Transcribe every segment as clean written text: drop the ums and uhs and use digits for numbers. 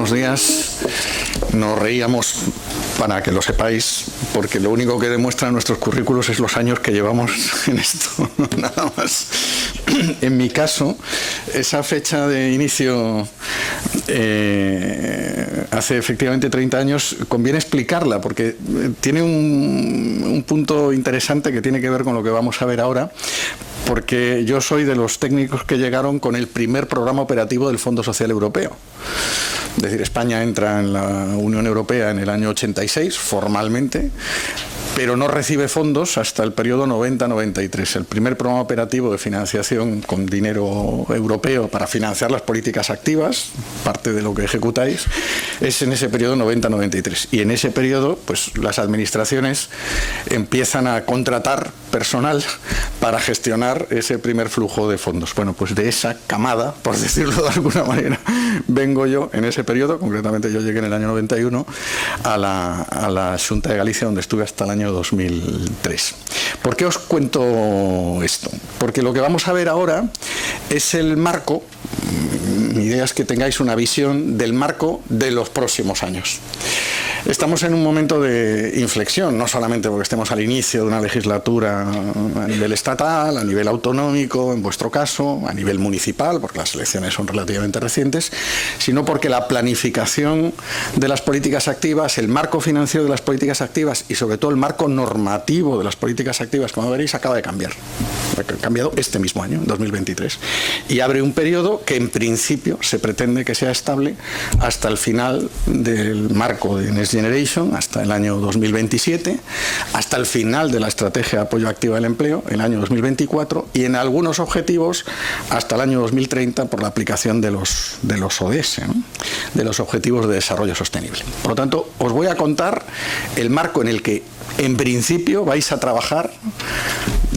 últimos días nos reíamos, para que lo sepáis, porque lo único que demuestran nuestros currículos es los años que llevamos en esto, nada más. En mi caso, esa fecha de inicio hace efectivamente 30 años, conviene explicarla, porque tiene un punto interesante que tiene que ver con lo que vamos a ver ahora, porque yo soy de los técnicos que llegaron con el primer programa operativo del Fondo Social Europeo. Es decir, España entra en la Unión Europea en el año 86, formalmente, pero no recibe fondos hasta el periodo 90-93. El primer programa operativo de financiación con dinero europeo para financiar las políticas activas, parte de lo que ejecutáis, es en ese periodo 90-93. Y en ese periodo, pues las administraciones empiezan a contratar personal para gestionar ese primer flujo de fondos. Bueno, pues de esa camada, por decirlo de alguna manera, vengo yo en ese periodo. Concretamente yo llegué en el año 91 a la Xunta de Galicia, donde estuve hasta el año 2003. ¿Por qué os cuento esto? Porque lo que vamos a ver ahora es el marco. Mi idea es que tengáis una visión del marco de los próximos años. Estamos en un momento de inflexión, no solamente porque estemos al inicio de una legislatura a nivel estatal, a nivel autonómico, en vuestro caso, a nivel municipal, porque las elecciones son relativamente recientes, sino porque la planificación de las políticas activas, el marco financiero de las políticas activas y sobre todo el marco normativo de las políticas activas, como veréis, acaba de cambiar. Ha cambiado este mismo año, 2023, y abre un periodo que en principio se pretende que sea estable hasta el final del marco de Next Generation, hasta el año 2027, hasta el final de la estrategia de apoyo activo al empleo, el año 2024, y en algunos objetivos hasta el año 2030 por la aplicación de los ODS, ¿no? De los Objetivos de Desarrollo Sostenible. Por lo tanto, os voy a contar el marco en el que en principio vais a trabajar,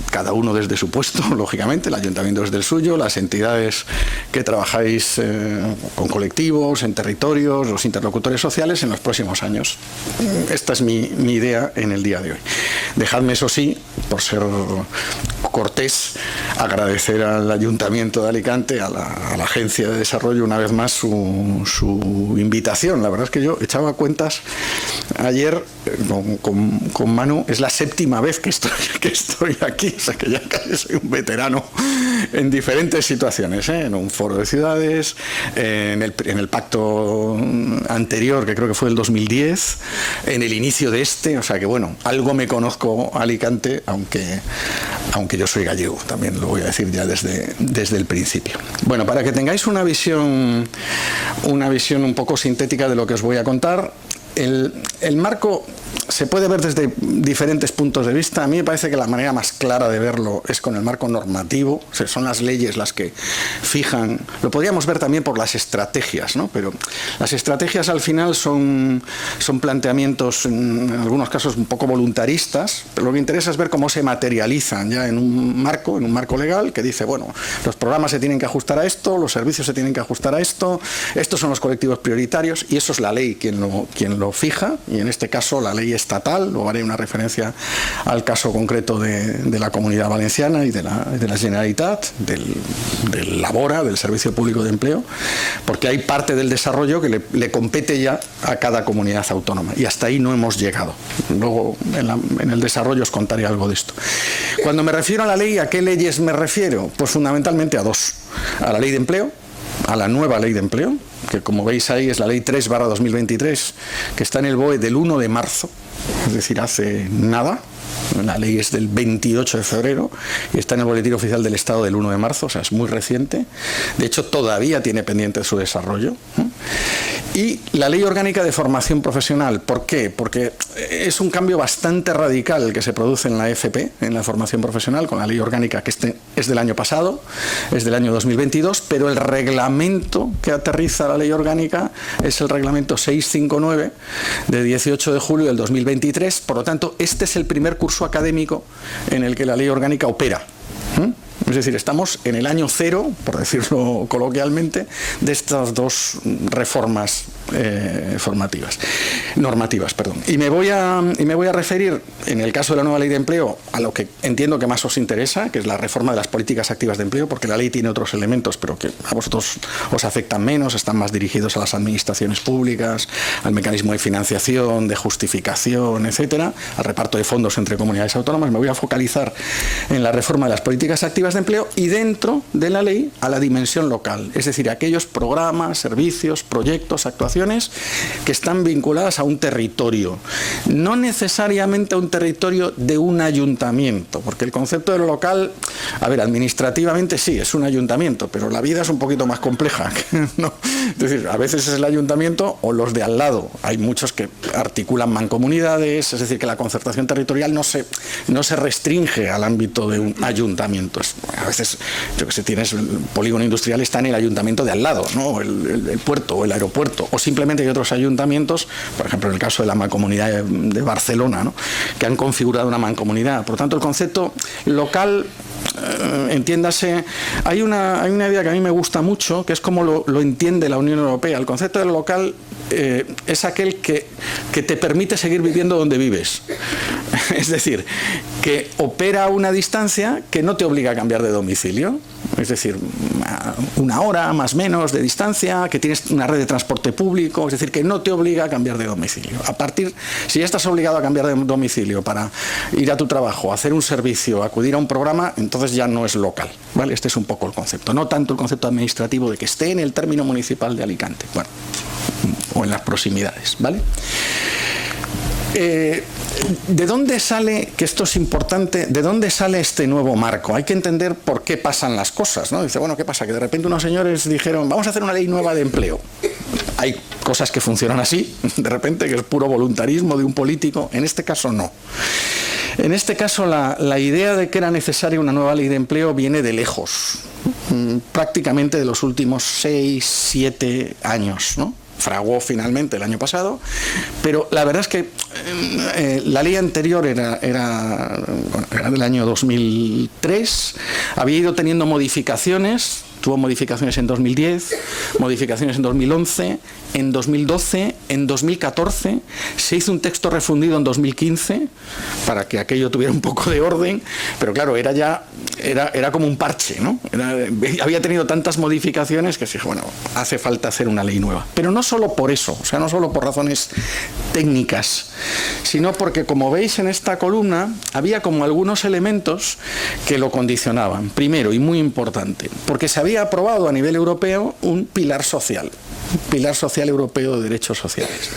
cada uno desde su puesto, lógicamente, el ayuntamiento desde el suyo, las entidades que trabajáis con colectivos, en territorios, los interlocutores sociales en los próximos años. Esta es mi idea en el día de hoy. Dejadme, eso sí, por ser cortés, agradecer al Ayuntamiento de Alicante, a la Agencia de Desarrollo, una vez más su invitación. La verdad es que yo echaba cuentas ayer con Manu, es la séptima vez que estoy aquí, o sea que ya casi soy un veterano en diferentes situaciones, en un foro de ciudades, en el pacto anterior, que creo que fue el 2010, en el inicio de este, o sea que bueno, algo me conozco Alicante, aunque yo soy gallego, también lo voy a decir ya desde el principio. Bueno, para que tengáis una visión un poco sintética de lo que os voy a contar, el marco se puede ver desde diferentes puntos de vista. A mí me parece que la manera más clara de verlo es con el marco normativo, o sea, son las leyes las que fijan. Lo podríamos ver también por las estrategias, ¿no? Pero las estrategias al final son planteamientos en algunos casos un poco voluntaristas, pero lo que interesa es ver cómo se materializan ya en un marco legal que dice, bueno, los programas se tienen que ajustar a esto, los servicios se tienen que ajustar a esto, estos son los colectivos prioritarios, y eso es la ley quien lo fija, y en este caso la ley estatal. Luego haré una referencia al caso concreto de la Comunidad Valenciana y de la Generalitat, del Labora, del Servicio Público de Empleo, porque hay parte del desarrollo que le compete ya a cada comunidad autónoma, y hasta ahí no hemos llegado. Luego en el desarrollo os contaré algo de esto. Cuando me refiero a la ley, ¿a qué leyes me refiero? Pues fundamentalmente a dos: a la Ley de Empleo, a la nueva Ley de Empleo, que como veis ahí es la Ley 3/2023, que está en el BOE del 1 de marzo, es decir, hace nada. La ley es del 28 de febrero y está en el Boletín Oficial del Estado del 1 de marzo, o sea, es muy reciente. De hecho, todavía tiene pendiente su desarrollo. Y la Ley Orgánica de Formación Profesional. ¿Por qué? Porque es un cambio bastante radical el que se produce en la FP, en la formación profesional, con la Ley Orgánica, que es del año pasado, es del año 2022, pero el reglamento que aterriza la Ley Orgánica es el reglamento 659 de 18 de julio del 2023. Por lo tanto, este es el primer curso académico en el que la Ley Orgánica opera. Es decir, estamos en el año cero, por decirlo coloquialmente, de estas dos reformas normativas, perdón. Y me voy a referir, en el caso de la nueva ley de empleo, a lo que entiendo que más os interesa, que es la reforma de las políticas activas de empleo, porque la ley tiene otros elementos, pero que a vosotros os afectan menos, están más dirigidos a las administraciones públicas, al mecanismo de financiación, de justificación, etcétera, al reparto de fondos entre comunidades autónomas. Me voy a focalizar en la reforma de las políticas activas de empleo y dentro de la ley a la dimensión local, es decir, aquellos programas, servicios, proyectos, actuaciones que están vinculadas a un territorio, no necesariamente a un territorio de un ayuntamiento, porque el concepto de lo local, a ver, administrativamente sí, es un ayuntamiento, pero la vida es un poquito más compleja, ¿no? Es decir, a veces es el ayuntamiento o los de al lado. Hay muchos que articulan mancomunidades, es decir, que la concertación territorial no se restringe al ámbito de un ayuntamiento. A veces, yo que sé, tienes el polígono industrial, está en el ayuntamiento de al lado, ¿no? El puerto o el aeropuerto, o simplemente hay otros ayuntamientos, por ejemplo, en el caso de la mancomunidad de Barcelona, ¿no?, que han configurado una mancomunidad. Por lo tanto, el concepto local, entiéndase, hay una idea que a mí me gusta mucho, que es como lo entiende la Unión Europea. El concepto de local es aquel que te permite seguir viviendo donde vives. Es decir, que opera a una distancia que no te obliga a cambiar de domicilio. Es decir, una hora más o menos de distancia, que tienes una red de transporte público, es decir, que no te obliga a cambiar de domicilio. Si ya estás obligado a cambiar de domicilio para ir a tu trabajo, hacer un servicio, acudir a un programa, entonces ya no es local, ¿vale? Este es un poco el concepto, no tanto el concepto administrativo de que esté en el término municipal de Alicante, bueno, o en las proximidades, ¿vale? ¿De dónde sale, que esto es importante, de dónde sale este nuevo marco? Hay que entender por qué pasan las cosas, ¿no? Dice, bueno, ¿qué pasa? Que de repente unos señores dijeron, vamos a hacer una ley nueva de empleo. Hay cosas que funcionan así, de repente, que es puro voluntarismo de un político. En este caso, no. En este caso, la idea de que era necesaria una nueva ley de empleo viene de lejos, prácticamente de los últimos 6, 7 años, ¿no? Fraguó finalmente el año pasado, pero la verdad es que la ley anterior era del año 2003, había ido teniendo modificaciones, tuvo modificaciones en 2010, modificaciones en 2011, en 2012, en 2014, se hizo un texto refundido en 2015 para que aquello tuviera un poco de orden, pero claro, era como un parche, ¿no? Había tenido tantas modificaciones que se dijo, bueno, hace falta hacer una ley nueva. Pero no solo por eso, o sea, no solo por razones técnicas, sino porque, como veis en esta columna, había como algunos elementos que lo condicionaban. Primero, y muy importante, porque se había aprobado a nivel europeo un pilar social europeo de derechos sociales.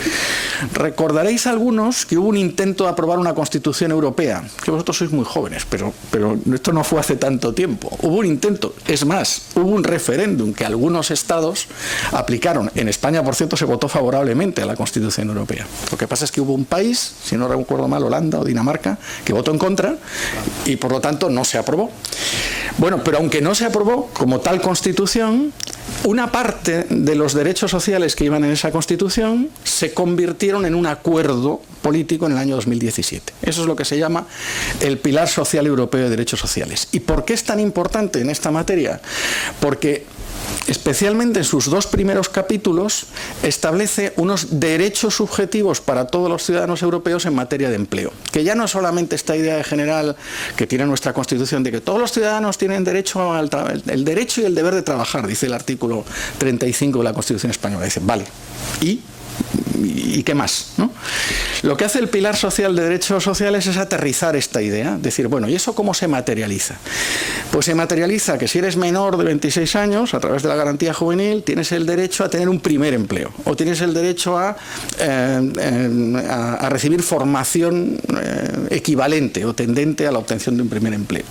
Recordaréis algunos que hubo un intento de aprobar una Constitución Europea, que vosotros sois muy jóvenes, pero esto no fue hace tanto tiempo. Hubo un intento, es más, hubo un referéndum que algunos estados aplicaron. En España, por cierto, se votó favorablemente a la Constitución Europea. Lo que pasa es que hubo un país, si no recuerdo mal, Holanda o Dinamarca, que votó en contra y por lo tanto no se aprobó. Bueno, pero aunque no se aprobó como tal Constitución, una parte de los derechos sociales que iban en esa Constitución se convirtieron en un acuerdo político en el año 2017. Eso es lo que se llama el Pilar Social Europeo de Derechos Sociales. ¿Y por qué es tan importante en esta materia? Porque especialmente en sus 2 primeros capítulos establece unos derechos subjetivos para todos los ciudadanos europeos en materia de empleo, que ya no es solamente esta idea general que tiene nuestra Constitución de que todos los ciudadanos tienen derecho el derecho y el deber de trabajar, dice el artículo 35 de la Constitución española. Dice, vale, ¿y qué más, ¿no? Lo que hace el Pilar Social de Derechos Sociales es aterrizar esta idea, decir, bueno, ¿y eso cómo se materializa? Pues se materializa que si eres menor de 26 años, a través de la garantía juvenil, tienes el derecho a tener un primer empleo, o tienes el derecho a recibir formación equivalente o tendente a la obtención de un primer empleo.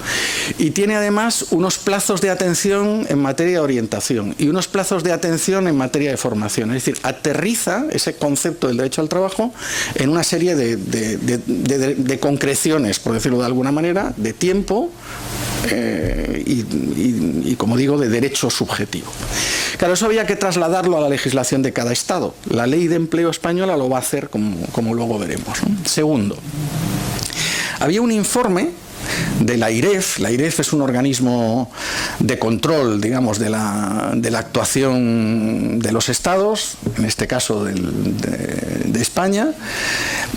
Y tiene además unos plazos de atención en materia de orientación y unos plazos de atención en materia de formación. Es decir, aterriza ese concepto del derecho al trabajo en una serie de concreciones, por decirlo de alguna manera, de tiempo y, como digo, de derecho subjetivo. Claro, eso había que trasladarlo a la legislación de cada Estado. La Ley de Empleo española lo va a hacer, como luego veremos, ¿no? Segundo, había un informe de la AIREF. La AIREF es un organismo de control, digamos, de la actuación de los estados, en este caso de España.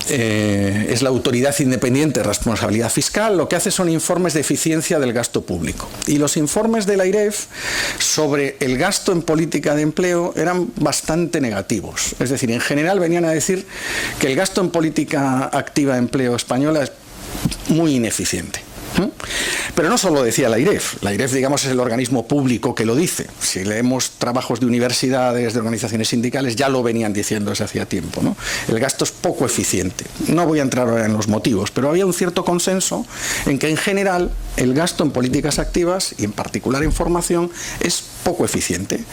Es la autoridad independiente de responsabilidad fiscal. Lo que hace son informes de eficiencia del gasto público. Y los informes de la AIREF sobre el gasto en política de empleo eran bastante negativos. Es decir, en general venían a decir que el gasto en política activa de empleo española es muy ineficiente. Pero no solo decía la AIREF. La AIREF, digamos, es el organismo público que lo dice. Si leemos trabajos de universidades, de organizaciones sindicales, ya lo venían diciendo desde hacía tiempo, ¿no? El gasto es poco eficiente. No voy a entrar ahora en los motivos, pero había un cierto consenso en que, en general, el gasto en políticas activas, y en particular en formación, es poco eficiente.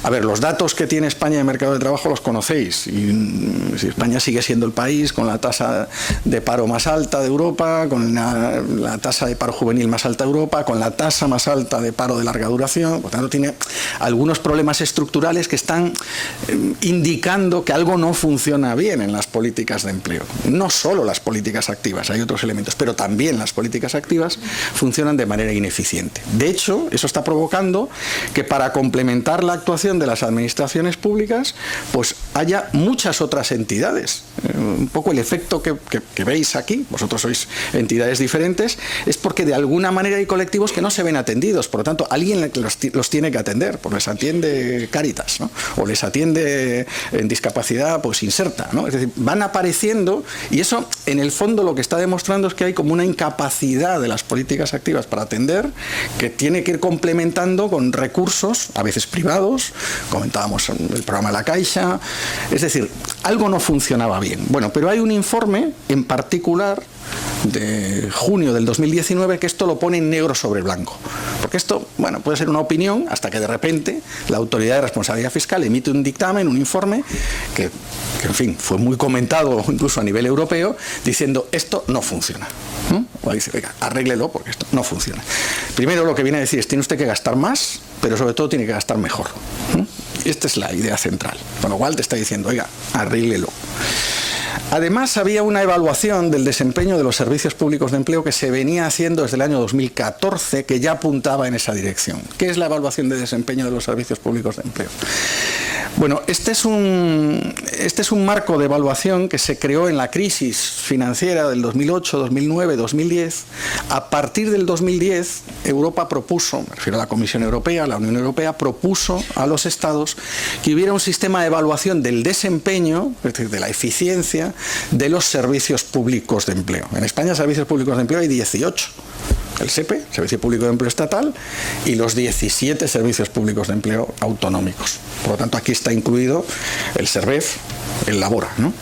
A ver, los datos que tiene España de mercado de trabajo los conocéis. Y España sigue siendo el país con la tasa de paro más alta de Europa, con la tasa de paro juvenil más alta de Europa, con la tasa más alta de paro de larga duración. Por tanto, tiene algunos problemas estructurales que están indicando que algo no funciona bien en las políticas de empleo. No solo las políticas activas, hay otros elementos, pero también las políticas activas funcionan de manera ineficiente. De hecho, eso está provocando que para complementar la actuación de las administraciones públicas, pues haya muchas otras entidades. Un poco el efecto que veis aquí, vosotros sois entidades diferentes, es porque de alguna manera hay colectivos que no se ven atendidos. Por lo tanto, alguien los tiene que atender, pues les atiende Cáritas, ¿no? O les atiende en discapacidad, pues Inserta, ¿no? Es decir, van apareciendo, y eso en el fondo lo que está demostrando es que hay como una incapacidad de las políticas activas para atender, que tiene que ir complementando con recursos, a veces privados, comentábamos el programa La Caixa. Es decir, algo no funcionaba bien. Bueno, pero hay un informe en particular de junio del 2019 que esto lo pone en negro sobre blanco. Porque esto, bueno, puede ser una opinión hasta que de repente la Autoridad de Responsabilidad Fiscal emite un dictamen, un informe que en fin, fue muy comentado incluso a nivel europeo, diciendo esto no funciona. O dice, oiga, arréglelo porque esto no funciona. Primero lo que viene a decir es tiene usted que gastar más, pero sobre todo tiene que gastar mejor. Esta es la idea central. Con lo cual te está diciendo, oiga, arréglelo. Además, había una evaluación del desempeño de los servicios públicos de empleo que se venía haciendo desde el año 2014, que ya apuntaba en esa dirección. ¿Qué es la evaluación de desempeño de los servicios públicos de empleo? Bueno, este es un marco de evaluación que se creó en la crisis financiera del 2008, 2009, 2010. A partir del 2010, Europa propuso, me refiero a la Comisión Europea, la Unión Europea, propuso a los Estados que hubiera un sistema de evaluación del desempeño, es decir, de la eficiencia, de los servicios públicos de empleo. En España, servicios públicos de empleo hay 18. El SEPE, Servicio Público de Empleo Estatal, y los 17 servicios públicos de empleo autonómicos. Por lo tanto, aquí está incluido el SERVEF, el Labora, ¿no?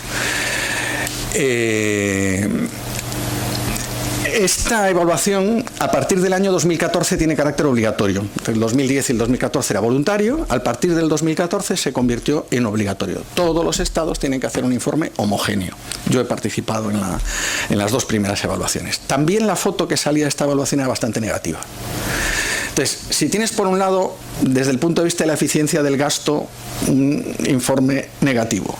Esta evaluación, a partir del año 2014, tiene carácter obligatorio. El 2010 y el 2014 era voluntario, a partir del 2014 se convirtió en obligatorio. Todos los estados tienen que hacer un informe homogéneo. Yo he participado en las dos primeras evaluaciones. También la foto que salía de esta evaluación era bastante negativa. Entonces, si tienes por un lado, desde el punto de vista de la eficiencia del gasto, un informe negativo.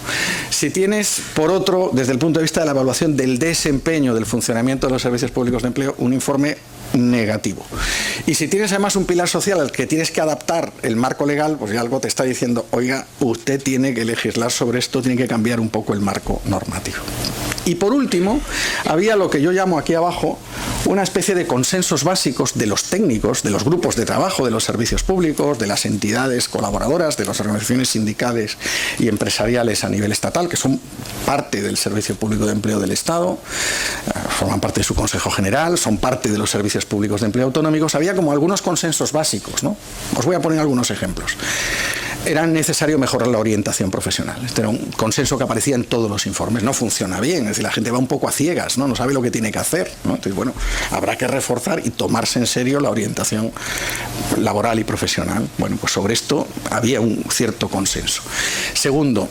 Si tienes, por otro, desde el punto de vista de la evaluación del desempeño del funcionamiento de los servicios públicos de empleo, un informe negativo. Y si tienes además un pilar social al que tienes que adaptar el marco legal, pues ya algo te está diciendo, oiga, usted tiene que legislar sobre esto, tiene que cambiar un poco el marco normativo. Y por último, había lo que yo llamo aquí abajo una especie de consensos básicos de los técnicos, de los grupos de trabajo, de los servicios públicos, de las entidades colaboradoras, de las organizaciones sindicales y empresariales a nivel estatal, que son parte del Servicio Público de Empleo del Estado, forman parte de su Consejo General, son parte de los servicios públicos de empleo autonómicos. Había como algunos consensos básicos, ¿no? Os voy a poner algunos ejemplos. Era necesario mejorar la orientación profesional. Este era un consenso que aparecía en todos los informes. No funciona bien, es decir, la gente va un poco a ciegas, ¿no? No sabe lo que tiene que hacer, ¿no? Entonces, bueno, habrá que reforzar y tomarse en serio la orientación laboral y profesional. Bueno, pues sobre esto había un cierto consenso. Segundo,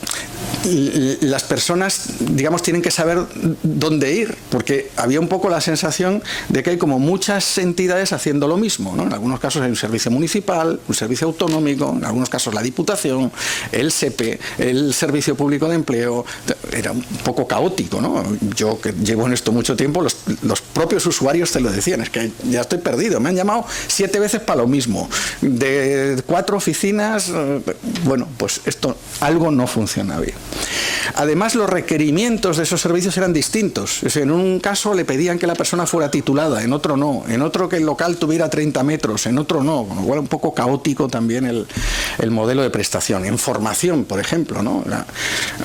las personas, digamos, tienen que saber dónde ir, porque había un poco la sensación de que hay como muchas entidades haciendo lo mismo, ¿no? En algunos casos hay un servicio municipal, un servicio autonómico, en algunos casos la Diputación, Diputación, el SEPE, el Servicio Público de Empleo. Era un poco caótico, ¿no? Yo que llevo en esto mucho tiempo, los propios usuarios te lo decían, es que ya estoy perdido, me han llamado 7 veces para lo mismo, de 4 oficinas, bueno, pues esto algo no funciona bien. Además, los requerimientos de esos servicios eran distintos. Es decir, en un caso le pedían que la persona fuera titulada, en otro no, en otro que el local tuviera 30 metros, en otro no, con lo cual un poco caótico también el modelo de prestación. En formación, por ejemplo, ¿no?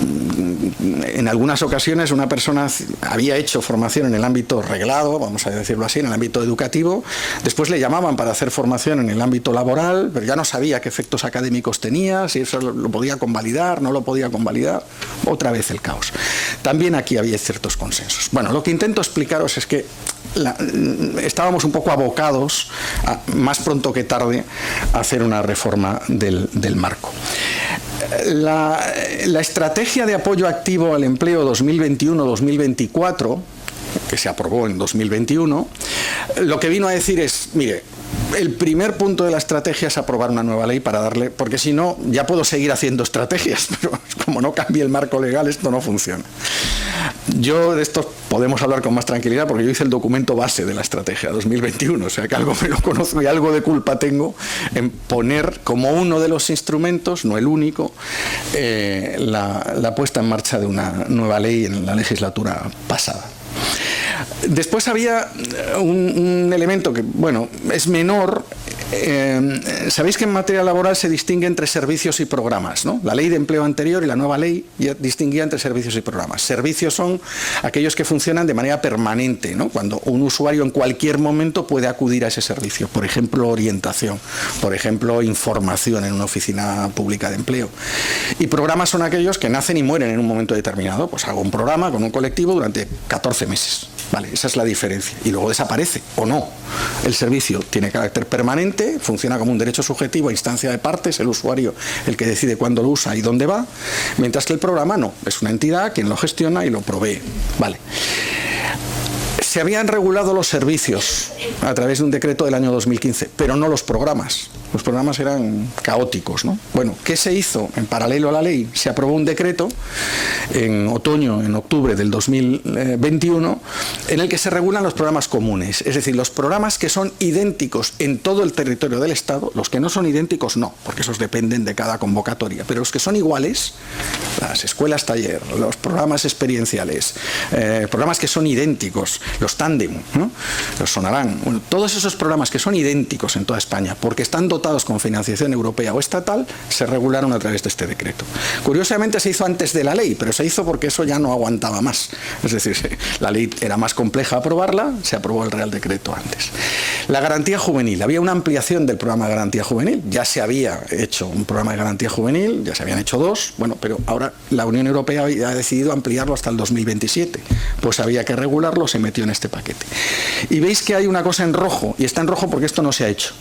En algunas ocasiones una persona había hecho formación en el ámbito reglado, vamos a decirlo así, en el ámbito educativo, después le llamaban para hacer formación en el ámbito laboral, pero ya no sabía qué efectos académicos tenía, si eso lo podía convalidar, no lo podía convalidar, otra vez el caos. También aquí había ciertos consensos. Bueno, lo que intento explicaros es que estábamos un poco abocados, más pronto que tarde, a hacer una reforma del marco. La estrategia de apoyo activo al empleo 2021-2024, que se aprobó en 2021, lo que vino a decir es, mire, el primer punto de la estrategia es aprobar una nueva ley para darle, porque si no, ya puedo seguir haciendo estrategias, pero como no cambie el marco legal, esto no funciona. Yo de esto podemos hablar con más tranquilidad porque yo hice el documento base de la estrategia 2021, o sea que algo me lo conozco y algo de culpa tengo en poner como uno de los instrumentos, no el único, la puesta en marcha de una nueva ley en la legislatura pasada. Después había un elemento que, bueno, es menor. Sabéis que en materia laboral se distingue entre servicios y programas, ¿no? La ley de empleo anterior y la nueva ley ya distinguía entre servicios y programas. Servicios son aquellos que funcionan de manera permanente, ¿no? Cuando un usuario en cualquier momento puede acudir a ese servicio, por ejemplo, orientación, por ejemplo, información en una oficina pública de empleo. Y programas son aquellos que nacen y mueren en un momento determinado. Pues hago un programa con un colectivo durante 14 meses. Vale, esa es la diferencia. Y luego desaparece, o no. El servicio tiene carácter permanente, funciona como un derecho subjetivo a instancia de partes, el usuario el que decide cuándo lo usa y dónde va, mientras que el programa no, es una entidad quien lo gestiona y lo provee. Vale. Se habían regulado los servicios a través de un decreto del año 2015, pero no los programas. Los programas eran caóticos, ¿no? Bueno, ¿qué se hizo? En paralelo a la ley se aprobó un decreto en octubre del 2021, en el que se regulan los programas comunes, es decir, los programas que son idénticos en todo el territorio del Estado. Los que no son idénticos no, porque esos dependen de cada convocatoria, pero los que son iguales, las escuelas taller, los programas experienciales, programas que son idénticos, los tándem, ¿no? Los sonarán. Bueno, todos esos programas que son idénticos en toda España, porque están dotados con financiación europea o estatal, se regularon a través de este decreto. Curiosamente se hizo antes de la ley, pero se hizo porque eso ya no aguantaba más. Es decir, la ley era más compleja aprobarla, se aprobó el Real Decreto antes. La garantía juvenil. Había una ampliación del programa de garantía juvenil. Ya se había hecho un programa de garantía juvenil, ya se habían hecho 2, bueno, pero ahora la Unión Europea ha decidido ampliarlo hasta el 2027. Pues había que regularlo, se metió en este paquete. Y veis que hay una cosa en rojo, y está en rojo porque esto no se ha hecho,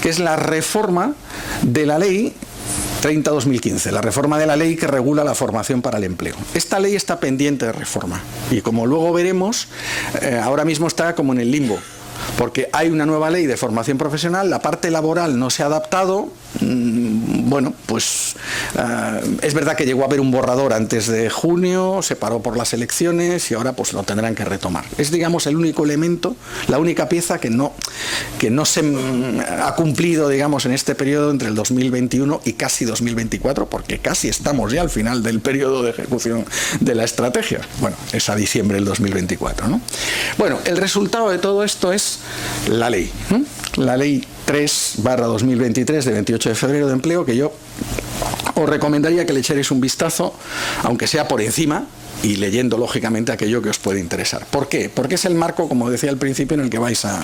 que es la reforma de la ley 30-2015, la reforma de la ley que regula la formación para el empleo. Esta ley está pendiente de reforma y, como luego veremos, ahora mismo está como en el limbo, porque hay una nueva ley de formación profesional, la parte laboral no se ha adaptado. Bueno, pues es verdad que llegó a haber un borrador antes de junio, se paró por las elecciones y ahora pues lo tendrán que retomar. Es, digamos, el único elemento, la única pieza que no se ha cumplido, digamos, en este periodo entre el 2021 y casi 2024, porque casi estamos ya al final del periodo de ejecución de la estrategia. Bueno, es a diciembre del 2024, ¿no? Bueno, el resultado de todo esto es la ley, ¿no? La ley 3/2023 de 28 de febrero de empleo, que yo os recomendaría que le echaréis un vistazo, aunque sea por encima, y leyendo lógicamente aquello que os puede interesar. ¿Por qué? Porque es el marco, como decía al principio, en el que vais a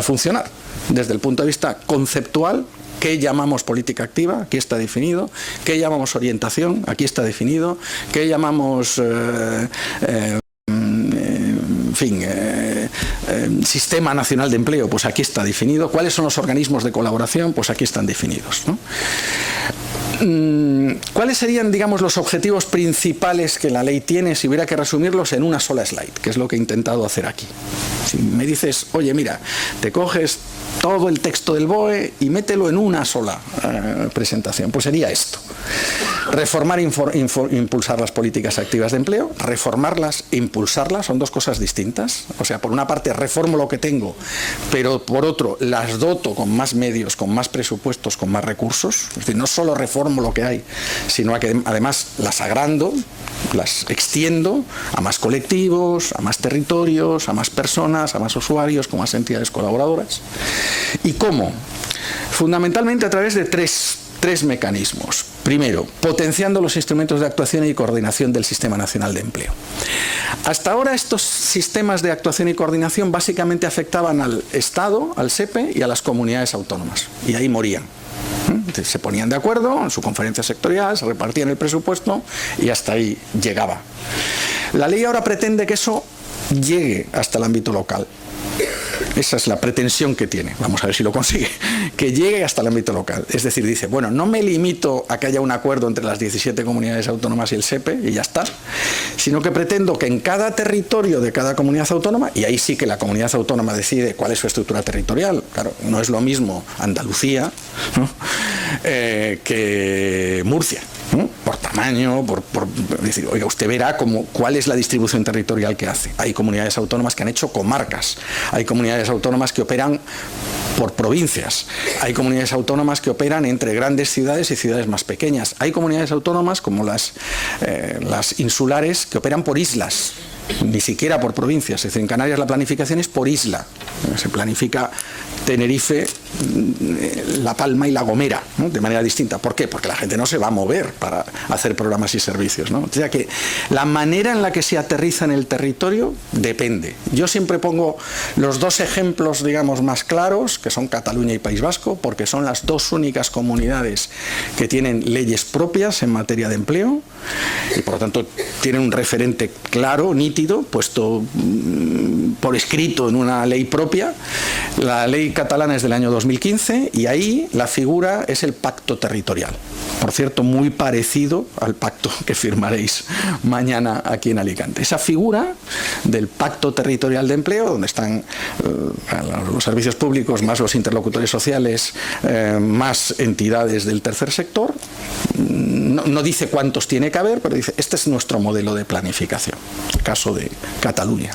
funcionar. Desde el punto de vista conceptual, ¿qué llamamos política activa? Aquí está definido. ¿Qué llamamos orientación? Aquí está definido. ¿Qué llamamos Sistema Nacional de Empleo? Pues aquí está definido. ¿Cuáles son los organismos de colaboración? Pues aquí están definidos, ¿no? ¿Cuáles serían, digamos, los objetivos principales que la ley tiene si hubiera que resumirlos en una sola slide? Que es lo que he intentado hacer aquí. Si me dices, oye, mira, te coges todo el texto del BOE y mételo en una sola presentación, pues sería esto. Reformar e impulsar las políticas activas de empleo. Reformarlas e impulsarlas son dos cosas distintas. O sea, por una parte reformo lo que tengo, pero por otro las doto con más medios, con más presupuestos, con más recursos. Es decir, no solo reformo lo que hay, sino que además las agrando, las extiendo a más colectivos, a más territorios, a más personas, a más usuarios, con más entidades colaboradoras. ¿Y cómo? Fundamentalmente a través de tres mecanismos. Primero, potenciando los instrumentos de actuación y coordinación del Sistema Nacional de Empleo. Hasta ahora estos sistemas de actuación y coordinación básicamente afectaban al Estado, al SEPE y a las comunidades autónomas. Y ahí morían. Se ponían de acuerdo en su conferencia sectorial, se repartían el presupuesto y hasta ahí llegaba. La ley ahora pretende que eso llegue hasta el ámbito local. Esa es la pretensión que tiene. Vamos a ver si lo consigue. Que llegue hasta el ámbito local. Es decir, dice, bueno, no me limito a que haya un acuerdo entre las 17 comunidades autónomas y el SEPE y ya está, sino que pretendo que en cada territorio de cada comunidad autónoma, y ahí sí que la comunidad autónoma decide cuál es su estructura territorial, claro, no es lo mismo Andalucía, ¿no? Que Murcia, ¿no? Por tamaño, por decir, oiga, usted verá cuál es la distribución territorial que hace. Hay comunidades autónomas que han hecho comarcas, hay comunidades autónomas que operan por provincias, hay comunidades autónomas que operan entre grandes ciudades y ciudades más pequeñas, hay comunidades autónomas como las insulares que operan por islas, ni siquiera por provincias. Es decir, en Canarias la planificación es por isla, se planifica Tenerife, La Palma y La Gomera, ¿no? De manera distinta. ¿Por qué? Porque la gente no se va a mover para hacer programas y servicios, ¿no? O sea que la manera en la que se aterriza en el territorio depende. Yo siempre pongo los dos ejemplos, digamos, más claros, que son Cataluña y País Vasco, porque son las dos únicas comunidades que tienen leyes propias en materia de empleo y por lo tanto tienen un referente claro, nítido, puesto por escrito en una ley propia. La ley catalana es del año 2015 y ahí la figura es el pacto territorial. Por cierto, muy parecido al pacto que firmaréis mañana aquí en Alicante. Esa figura del pacto territorial de empleo, donde están los servicios públicos, más los interlocutores sociales, más entidades del tercer sector, no dice cuántos tiene que haber, pero dice, este es nuestro modelo de planificación, el caso de Cataluña.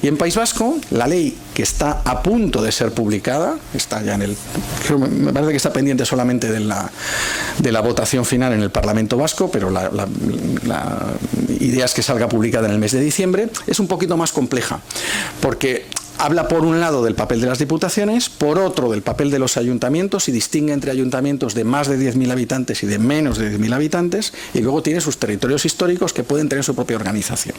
Y en País Vasco, la ley que está a punto de ser publicada, está ya me parece que está pendiente solamente de la votación final en el Parlamento Vasco, pero la idea es que salga publicada en el mes de diciembre, es un poquito más compleja, porque habla por un lado del papel de las diputaciones, por otro del papel de los ayuntamientos y distingue entre ayuntamientos de más de 10.000 habitantes y de menos de 10.000 habitantes y luego tiene sus territorios históricos que pueden tener su propia organización.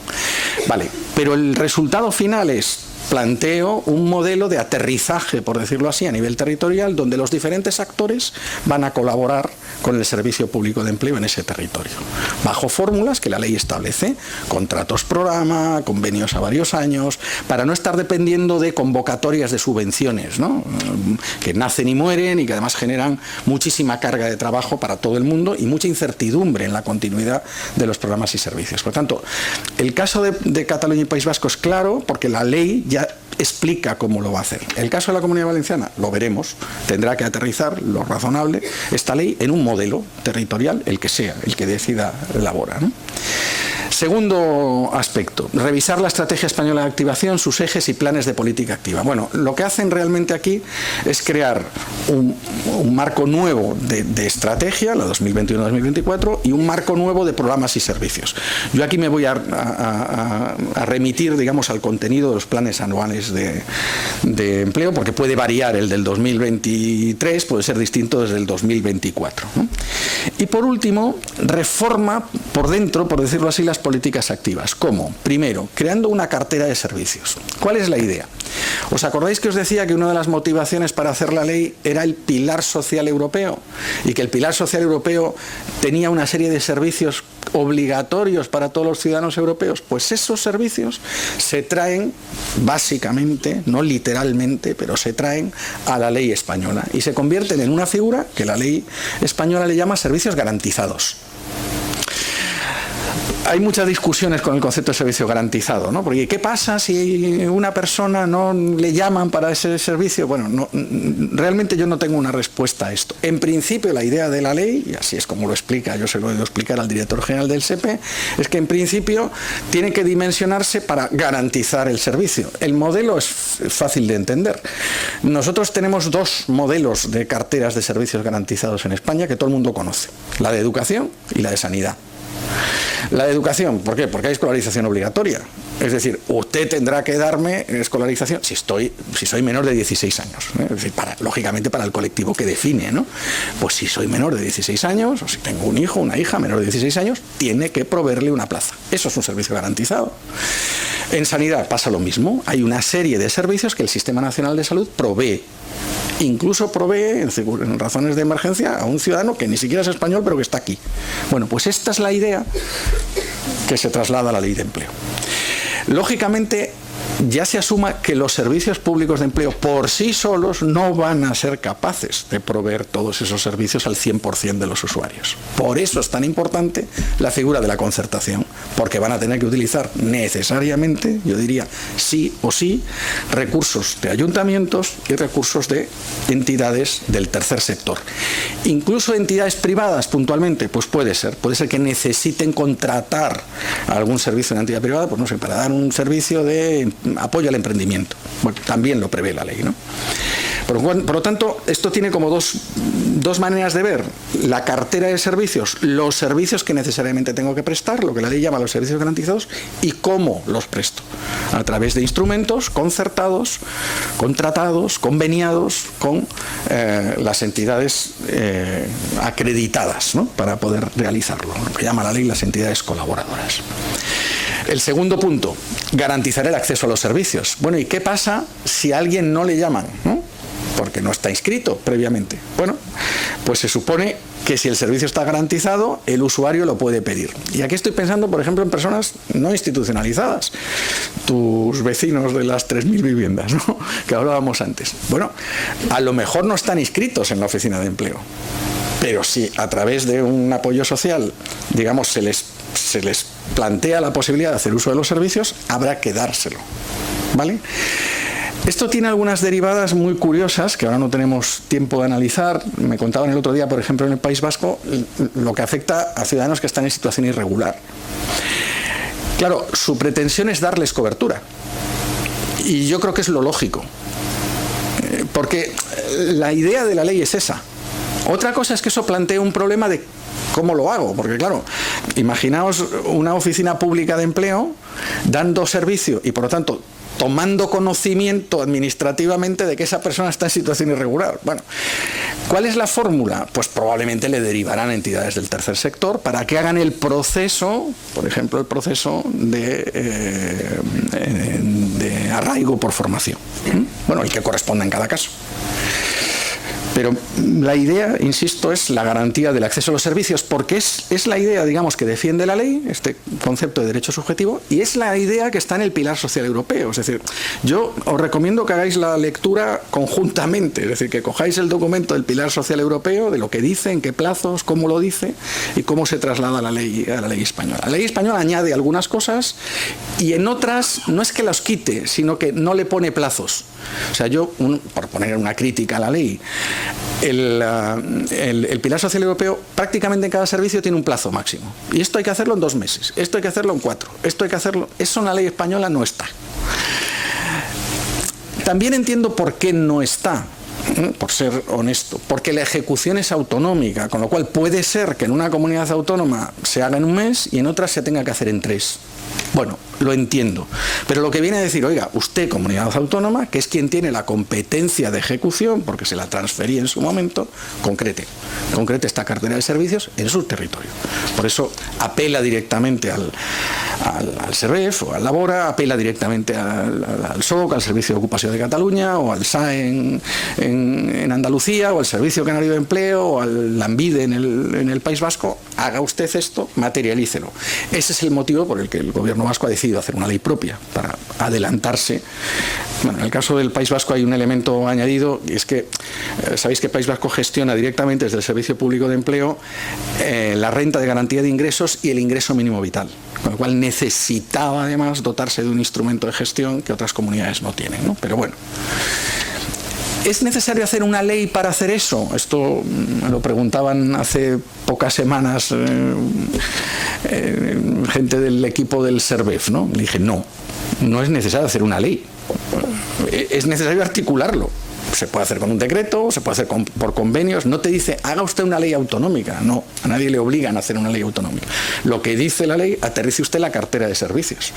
Vale, pero el resultado final es planteo un modelo de aterrizaje, por decirlo así, a nivel territorial, donde los diferentes actores van a colaborar con el servicio público de empleo en ese territorio, bajo fórmulas que la ley establece, contratos programa, convenios a varios años, para no estar dependiendo de convocatorias de subvenciones, ¿no? Que nacen y mueren y que además generan muchísima carga de trabajo para todo el mundo y mucha incertidumbre en la continuidad de los programas y servicios. Por tanto, el caso de Cataluña y País Vasco es claro porque la ley ya explica cómo lo va a hacer. El caso de la Comunidad Valenciana, lo veremos, tendrá que aterrizar lo razonable esta ley en un modelo territorial, el que sea, el que decida elaborar, ¿no? Segundo aspecto, revisar la estrategia española de activación, sus ejes y planes de política activa. Bueno, lo que hacen realmente aquí es crear un marco nuevo de estrategia, la 2021-2024, y un marco nuevo de programas y servicios. Yo aquí me voy a remitir, digamos, al contenido de los planes anuales de empleo, porque puede variar el del 2023, puede ser distinto desde el 2024, ¿no? Y por último, reforma por dentro, por decirlo así, las políticas activas. ¿Cómo? Primero, creando una cartera de servicios. ¿Cuál es la idea? ¿Os acordáis que os decía que una de las motivaciones para hacer la ley era el pilar social europeo? Y que el pilar social europeo tenía una serie de servicios obligatorios para todos los ciudadanos europeos, pues esos servicios se traen básicamente, no literalmente, pero se traen a la ley española y se convierten en una figura que la ley española le llama servicios garantizados. Hay muchas discusiones con el concepto de servicio garantizado, ¿no? Porque ¿qué pasa si una persona no le llaman para ese servicio? Bueno, realmente yo no tengo una respuesta a esto. En principio, la idea de la ley, y así es como lo explica, yo se lo he oído explicar al director general del SEPE, es que en principio tiene que dimensionarse para garantizar el servicio. El modelo es fácil de entender. Nosotros tenemos dos modelos de carteras de servicios garantizados en España que todo el mundo conoce: la de educación y la de sanidad. La de educación, ¿por qué? Porque hay escolarización obligatoria. Es decir, usted tendrá que darme escolarización si soy menor de 16 años. Es decir, lógicamente para el colectivo que define, ¿no? Pues si soy menor de 16 años, o si tengo un hijo o una hija menor de 16 años, tiene que proveerle una plaza. Eso es un servicio garantizado. En sanidad pasa lo mismo. Hay una serie de servicios que el Sistema Nacional de Salud provee. Incluso provee, en razones de emergencia, a un ciudadano que ni siquiera es español, pero que está aquí. Bueno, pues esta es la idea que se traslada a la ley de empleo. Lógicamente, ya se asuma que los servicios públicos de empleo por sí solos no van a ser capaces de proveer todos esos servicios al 100% de los usuarios. Por eso es tan importante la figura de la concertación, porque van a tener que utilizar necesariamente, yo diría sí o sí, recursos de ayuntamientos y recursos de entidades del tercer sector. Incluso entidades privadas puntualmente, pues puede ser que necesiten contratar algún servicio de una entidad privada, pues no sé, para dar un servicio de apoyo al emprendimiento. Bueno, también lo prevé la ley, ¿no? Por lo tanto, esto tiene como dos maneras de ver la cartera de servicios: los servicios que necesariamente tengo que prestar, lo que la ley llama los servicios garantizados, y cómo los presto, a través de instrumentos concertados, contratados, conveniados con las entidades acreditadas, ¿no? Para poder realizarlo, lo que llama la ley las entidades colaboradoras. El segundo punto: garantizar el acceso a los servicios. Bueno, ¿y qué pasa si a alguien no le llaman, ¿no? Porque no está inscrito previamente. Bueno, pues se supone que si el servicio está garantizado, el usuario lo puede pedir. Y aquí estoy pensando, por ejemplo, en personas no institucionalizadas, tus vecinos de las 3.000 viviendas, ¿no? Que hablábamos antes. Bueno, a lo mejor no están inscritos en la oficina de empleo, pero si a través de un apoyo social, digamos, se les plantea la posibilidad de hacer uso de los servicios, habrá que dárselo, ¿vale? Esto tiene algunas derivadas muy curiosas que ahora no tenemos tiempo de analizar. Me contaban el otro día, por ejemplo, en el País Vasco, lo que afecta a ciudadanos que están en situación irregular. Claro, su pretensión es darles cobertura. Y yo creo que es lo lógico. Porque la idea de la ley es esa. Otra cosa es que eso plantee un problema de ¿cómo lo hago? Porque claro, imaginaos una oficina pública de empleo dando servicio y por lo tanto tomando conocimiento administrativamente de que esa persona está en situación irregular. Bueno, ¿cuál es la fórmula? Pues probablemente le derivarán a entidades del tercer sector para que hagan el proceso, por ejemplo, el proceso de arraigo por formación. Bueno, el que corresponda en cada caso. Pero la idea, insisto, es la garantía del acceso a los servicios, porque es la idea, digamos, que defiende la ley, este concepto de derecho subjetivo, y es la idea que está en el Pilar Social Europeo. Es decir, yo os recomiendo que hagáis la lectura conjuntamente, es decir, que cojáis el documento del Pilar Social Europeo, de lo que dice, en qué plazos, cómo lo dice y cómo se traslada a la ley española. La ley española añade algunas cosas y en otras no es que las quite, sino que no le pone plazos. O sea, yo, por poner una crítica a la ley, el Pilar Social Europeo prácticamente en cada servicio tiene un plazo máximo. Y esto hay que hacerlo en 2 meses, esto hay que hacerlo en 4, esto hay que hacerlo... Eso en la ley española no está. También entiendo por qué no está, por ser honesto, porque la ejecución es autonómica, con lo cual puede ser que en una comunidad autónoma se haga en 1 mes y en otra se tenga que hacer en 3. Bueno, lo entiendo, pero lo que viene a decir, oiga, usted, comunidad autónoma, que es quien tiene la competencia de ejecución, porque se la transferí en su momento, concrete esta cartera de servicios en su territorio. Por eso apela directamente al SERVEF o al Labora, apela directamente al SOC, al Servicio de Ocupación de Cataluña, o al SAE en Andalucía, o al Servicio Canario de Empleo, o al Lanbide en el País Vasco. Haga usted esto, materialícelo. Ese es el motivo por el que el gobierno vasco ha decidido hacer una ley propia, para adelantarse. Bueno, en el caso del País Vasco hay un elemento añadido, y es que sabéis que el País Vasco gestiona directamente desde el Servicio Público de Empleo la renta de garantía de ingresos y el ingreso mínimo vital, con lo cual necesitaba además dotarse de un instrumento de gestión que otras comunidades no tienen, ¿no? Pero bueno, ¿es necesario hacer una ley para hacer eso? Esto me lo preguntaban hace pocas semanas gente del equipo del SERVEF, ¿no? Le dije, no es necesario hacer una ley, es necesario articularlo. Se puede hacer con un decreto, se puede hacer por convenios. No te dice, haga usted una ley autonómica. No, a nadie le obligan a hacer una ley autonómica. Lo que dice la ley, aterrice usted la cartera de servicios.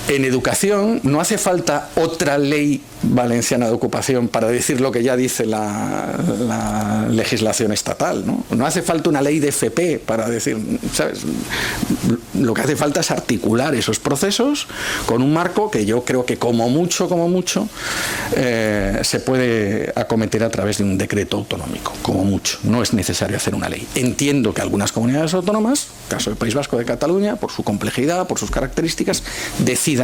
En educación no hace falta otra ley valenciana de ocupación para decir lo que ya dice la legislación estatal, ¿no? No hace falta una ley de FP para decir, ¿sabes? Lo que hace falta es articular esos procesos con un marco que yo creo que como mucho, se puede acometer a través de un decreto autonómico, como mucho. No es necesario hacer una ley. Entiendo que algunas comunidades autónomas, caso del País Vasco, de Cataluña, por su complejidad, por sus características, decidan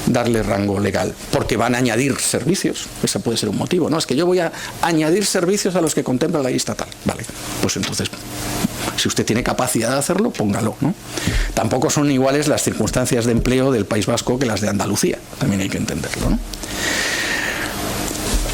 darle rango legal, porque van a añadir servicios. Ese puede ser un motivo, ¿no? Es que yo voy a añadir servicios a los que contempla la ley estatal. Vale, pues entonces, si usted tiene capacidad de hacerlo, póngalo, ¿no? Tampoco son iguales las circunstancias de empleo del País Vasco que las de Andalucía, también hay que entenderlo, ¿no?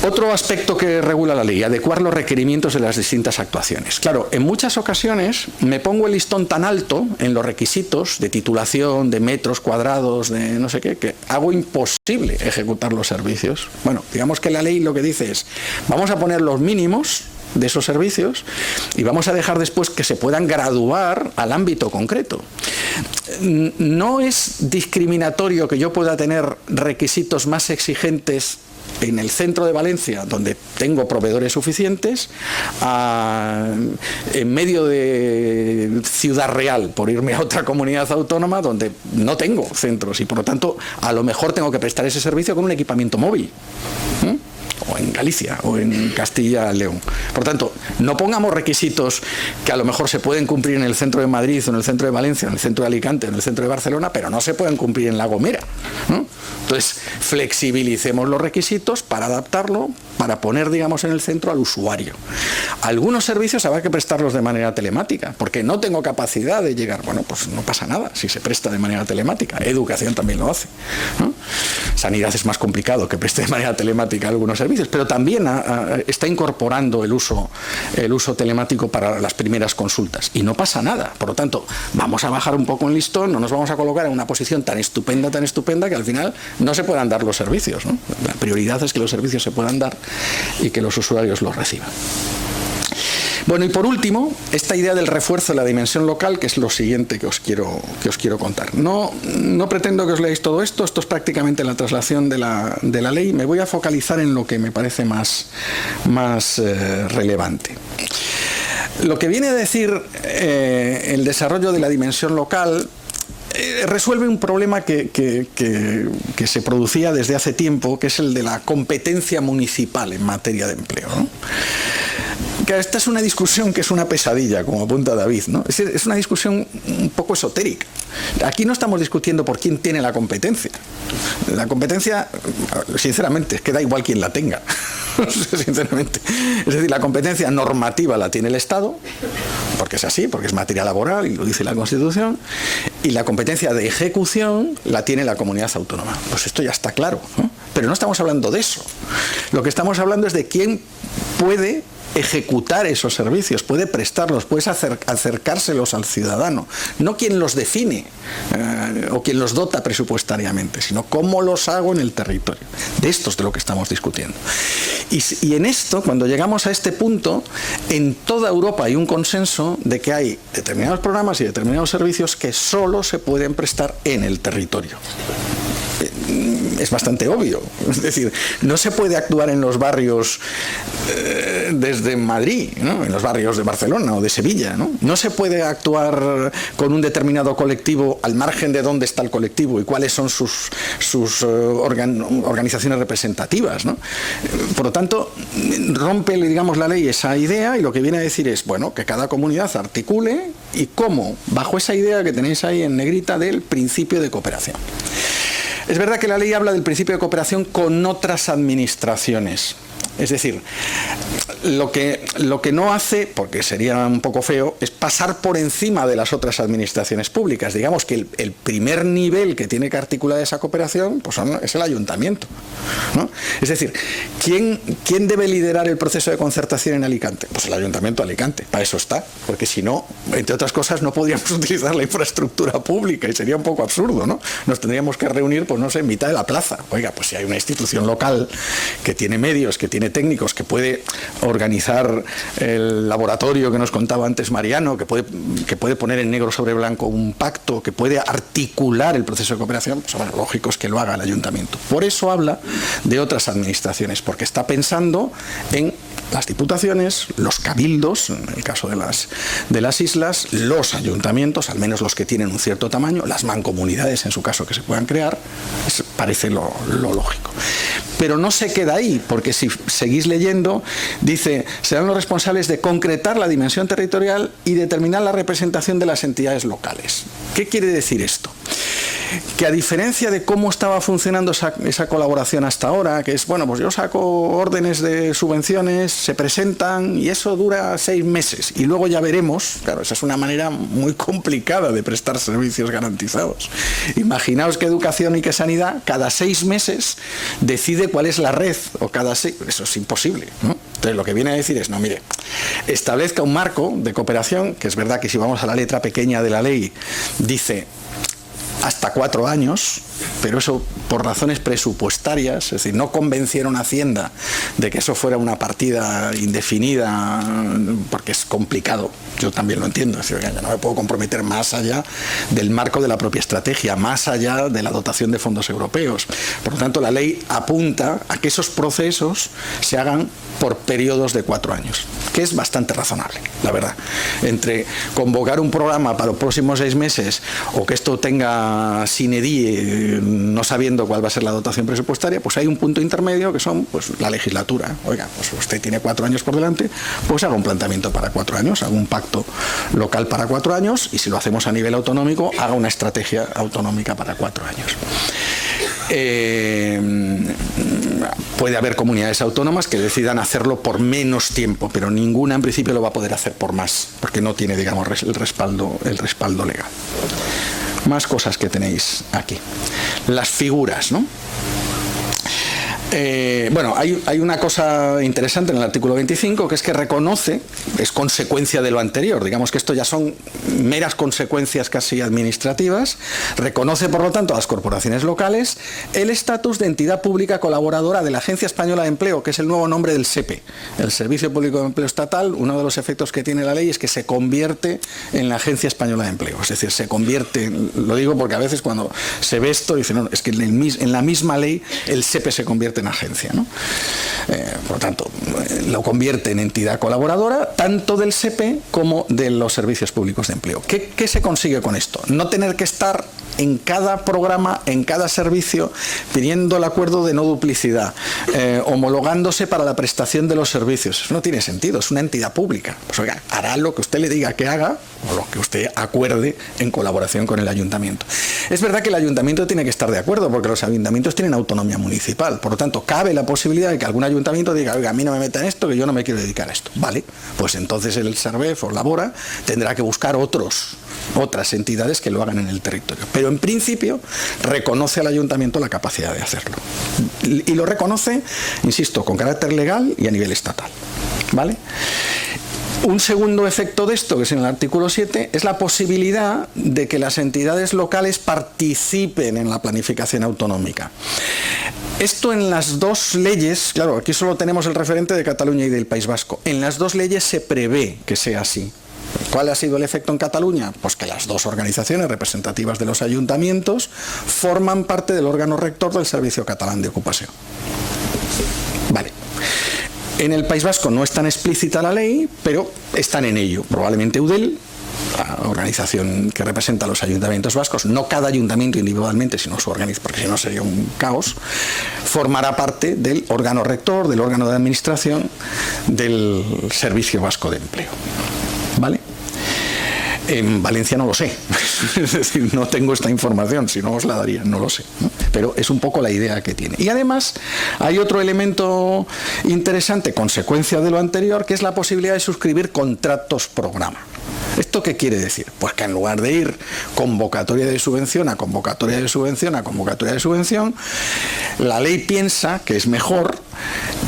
Otro aspecto que regula la ley, adecuar los requerimientos de las distintas actuaciones. Claro, en muchas ocasiones me pongo el listón tan alto en los requisitos de titulación, de metros cuadrados, de no sé qué, que hago imposible ejecutar los servicios. Bueno, digamos que la ley lo que dice es, vamos a poner los mínimos de esos servicios y vamos a dejar después que se puedan graduar al ámbito concreto. No es discriminatorio que yo pueda tener requisitos más exigentes en el centro de Valencia, donde tengo proveedores suficientes, en medio de Ciudad Real, por irme a otra comunidad autónoma donde no tengo centros y por lo tanto a lo mejor tengo que prestar ese servicio con un equipamiento móvil. O en Galicia, o en Castilla-León. Por tanto, no pongamos requisitos que a lo mejor se pueden cumplir en el centro de Madrid, o en el centro de Valencia, o en el centro de Alicante, o en el centro de Barcelona, pero no se pueden cumplir en La Gomera, ¿no? Entonces, flexibilicemos los requisitos para adaptarlo, para poner, digamos, en el centro al usuario. Algunos servicios habrá que prestarlos de manera telemática, porque no tengo capacidad de llegar. Bueno, pues no pasa nada si se presta de manera telemática. Educación también lo hace, ¿no? Sanidad es más complicado que preste de manera telemática algunos servicios, pero también está incorporando el uso telemático para las primeras consultas y no pasa nada. Por lo tanto, vamos a bajar un poco el listón, no nos vamos a colocar en una posición tan estupenda que al final no se puedan dar los servicios, ¿no? La prioridad es que los servicios se puedan dar y que los usuarios los reciban. Bueno, y por último, esta idea del refuerzo de la dimensión local, que es lo siguiente que os quiero contar. No pretendo que os leáis todo esto, esto es prácticamente la traslación de la ley. Me voy a focalizar en lo que me parece más relevante. Lo que viene a decir el desarrollo de la dimensión local resuelve un problema que se producía desde hace tiempo, que es el de la competencia municipal en materia de empleo, ¿no? Que esta es una discusión que es una pesadilla, como apunta David, ¿no? Es una discusión un poco esotérica. Aquí no estamos discutiendo por quién tiene la competencia. La competencia, sinceramente, es que da igual quién la tenga. Sinceramente. Es decir, la competencia normativa la tiene el Estado, porque es así, porque es materia laboral y lo dice la Constitución, y la competencia de ejecución la tiene la comunidad autónoma. Pues esto ya está claro, ¿no? Pero no estamos hablando de eso. Lo que estamos hablando es de quién puede ejecutar esos servicios, puede prestarlos, puede acercárselos al ciudadano, no quien los define o quien los dota presupuestariamente, sino cómo los hago en el territorio. De esto es de lo que estamos discutiendo. Y en esto, cuando llegamos a este punto, en toda Europa hay un consenso de que hay determinados programas y determinados servicios que solo se pueden prestar en el territorio. es bastante obvio. Es decir, no se puede actuar en los barrios desde Madrid, ¿no? En los barrios de Barcelona o de Sevilla, ¿no? No se puede actuar con un determinado colectivo al margen de dónde está el colectivo y cuáles son sus organizaciones representativas, ¿no? Por lo tanto, rompe, digamos, la ley esa idea, y lo que viene a decir es, bueno, que cada comunidad articule y cómo, bajo esa idea que tenéis ahí en negrita del principio de cooperación. Es verdad que la ley habla del principio de cooperación con otras administraciones. Es decir, lo que no hace, porque sería un poco feo, es pasar por encima de las otras administraciones públicas. Digamos que el primer nivel que tiene que articular esa cooperación pues es el ayuntamiento, ¿no? Es decir, ¿quién debe liderar el proceso de concertación en Alicante? Pues el ayuntamiento de Alicante, para eso está, porque si no, entre otras cosas, no podríamos utilizar la infraestructura pública y sería un poco absurdo, ¿no? Nos tendríamos que reunir, pues no sé, en mitad de la plaza. Oiga, pues si hay una institución local que tiene medios, que tiene técnicos, que puede organizar el laboratorio que nos contaba antes Mariano, que puede poner en negro sobre blanco un pacto, que puede articular el proceso de cooperación, pues bueno, lógico es que lo haga el ayuntamiento. Por eso habla de otras administraciones, porque está pensando en las diputaciones, los cabildos, en el caso de las islas, los ayuntamientos, al menos los que tienen un cierto tamaño, las mancomunidades en su caso que se puedan crear, parece lo lógico. Pero no se queda ahí, porque si seguís leyendo, dice, serán los responsables de concretar la dimensión territorial y determinar la representación de las entidades locales. ¿Qué quiere decir esto? Que a diferencia de cómo estaba funcionando esa colaboración hasta ahora, que es, bueno, pues yo saco órdenes de subvenciones, se presentan y eso dura 6 meses y luego ya veremos. Claro, esa es una manera muy complicada de prestar servicios garantizados. Imaginaos que educación y que sanidad cada 6 meses decide cuál es la red, o eso es imposible, ¿no? Entonces lo que viene a decir es, no, mire, establezca un marco de cooperación, que es verdad que si vamos a la letra pequeña de la ley, dice hasta 4 años, pero eso por razones presupuestarias, es decir, no convencieron a Hacienda de que eso fuera una partida indefinida, porque es complicado, yo también lo entiendo, es decir, ya no me puedo comprometer más allá del marco de la propia estrategia, más allá de la dotación de fondos europeos. Por lo tanto, la ley apunta a que esos procesos se hagan por periodos de 4 años, que es bastante razonable, la verdad. Entre convocar un programa para los próximos 6 meses o que esto tenga sine die, no sabiendo cuál va a ser la dotación presupuestaria, pues hay un punto intermedio que son pues la legislatura. Oiga, pues usted tiene 4 años por delante, pues haga un planteamiento para 4 años, haga un pacto local para 4 años, y si lo hacemos a nivel autonómico, haga una estrategia autonómica para 4 años. Puede haber comunidades autónomas que decidan hacerlo por menos tiempo, pero ninguna en principio lo va a poder hacer por más, porque no tiene, digamos, el respaldo legal. Más cosas que tenéis aquí. Las figuras, ¿no? Bueno, hay una cosa interesante en el artículo 25, que es que reconoce, es consecuencia de lo anterior, digamos que esto ya son meras consecuencias casi administrativas, reconoce por lo tanto a las corporaciones locales el estatus de entidad pública colaboradora de la Agencia Española de Empleo, que es el nuevo nombre del SEPE, el Servicio Público de Empleo Estatal. Uno de los efectos que tiene la ley es que se convierte en la Agencia Española de Empleo, es decir, se convierte, lo digo porque a veces cuando se ve esto dicen, no, es que en la misma ley el SEPE se convierte en agencia, ¿no? Por lo tanto, lo convierte en entidad colaboradora tanto del SEPE como de los servicios públicos de empleo. ¿Qué se consigue con esto? No tener que estar en cada programa, en cada servicio, pidiendo el acuerdo de no duplicidad, homologándose para la prestación de los servicios. Eso no tiene sentido, es una entidad pública. Pues oiga, hará lo que usted le diga que haga o lo que usted acuerde en colaboración con el ayuntamiento. Es verdad que el ayuntamiento tiene que estar de acuerdo, porque los ayuntamientos tienen autonomía municipal. Por lo tanto, cabe la posibilidad de que algún ayuntamiento diga, oiga, a mí no me metan esto, que yo no me quiero dedicar a esto. Vale, pues entonces el SERVEF o Labora tendrá que buscar otras entidades que lo hagan en el territorio. Pero en principio reconoce al ayuntamiento la capacidad de hacerlo. Y lo reconoce, insisto, con carácter legal y a nivel estatal. ¿Vale? Un segundo efecto de esto, que es en el artículo 7, es la posibilidad de que las entidades locales participen en la planificación autonómica. Esto en las dos leyes, claro, aquí solo tenemos el referente de Cataluña y del País Vasco, en las dos leyes se prevé que sea así. ¿Cuál ha sido el efecto en Cataluña? Pues que las dos organizaciones representativas de los ayuntamientos forman parte del órgano rector del Servicio Catalán de Ocupación. Vale. En el País Vasco no es tan explícita la ley, pero están en ello. Probablemente Eudel, la organización que representa a los ayuntamientos vascos, no cada ayuntamiento individualmente, sino su organización, porque si no sería un caos, formará parte del órgano rector, del órgano de administración del Servicio Vasco de Empleo. ¿Vale? En Valencia no lo sé, es decir, no tengo esta información, si no os la daría, no lo sé, ¿no? Pero es un poco la idea que tiene. Y además hay otro elemento interesante, consecuencia de lo anterior, que es la posibilidad de suscribir contratos programa. ¿Esto qué quiere decir? Pues que en lugar de ir convocatoria de subvención a convocatoria de subvención a convocatoria de subvención, la ley piensa que es mejor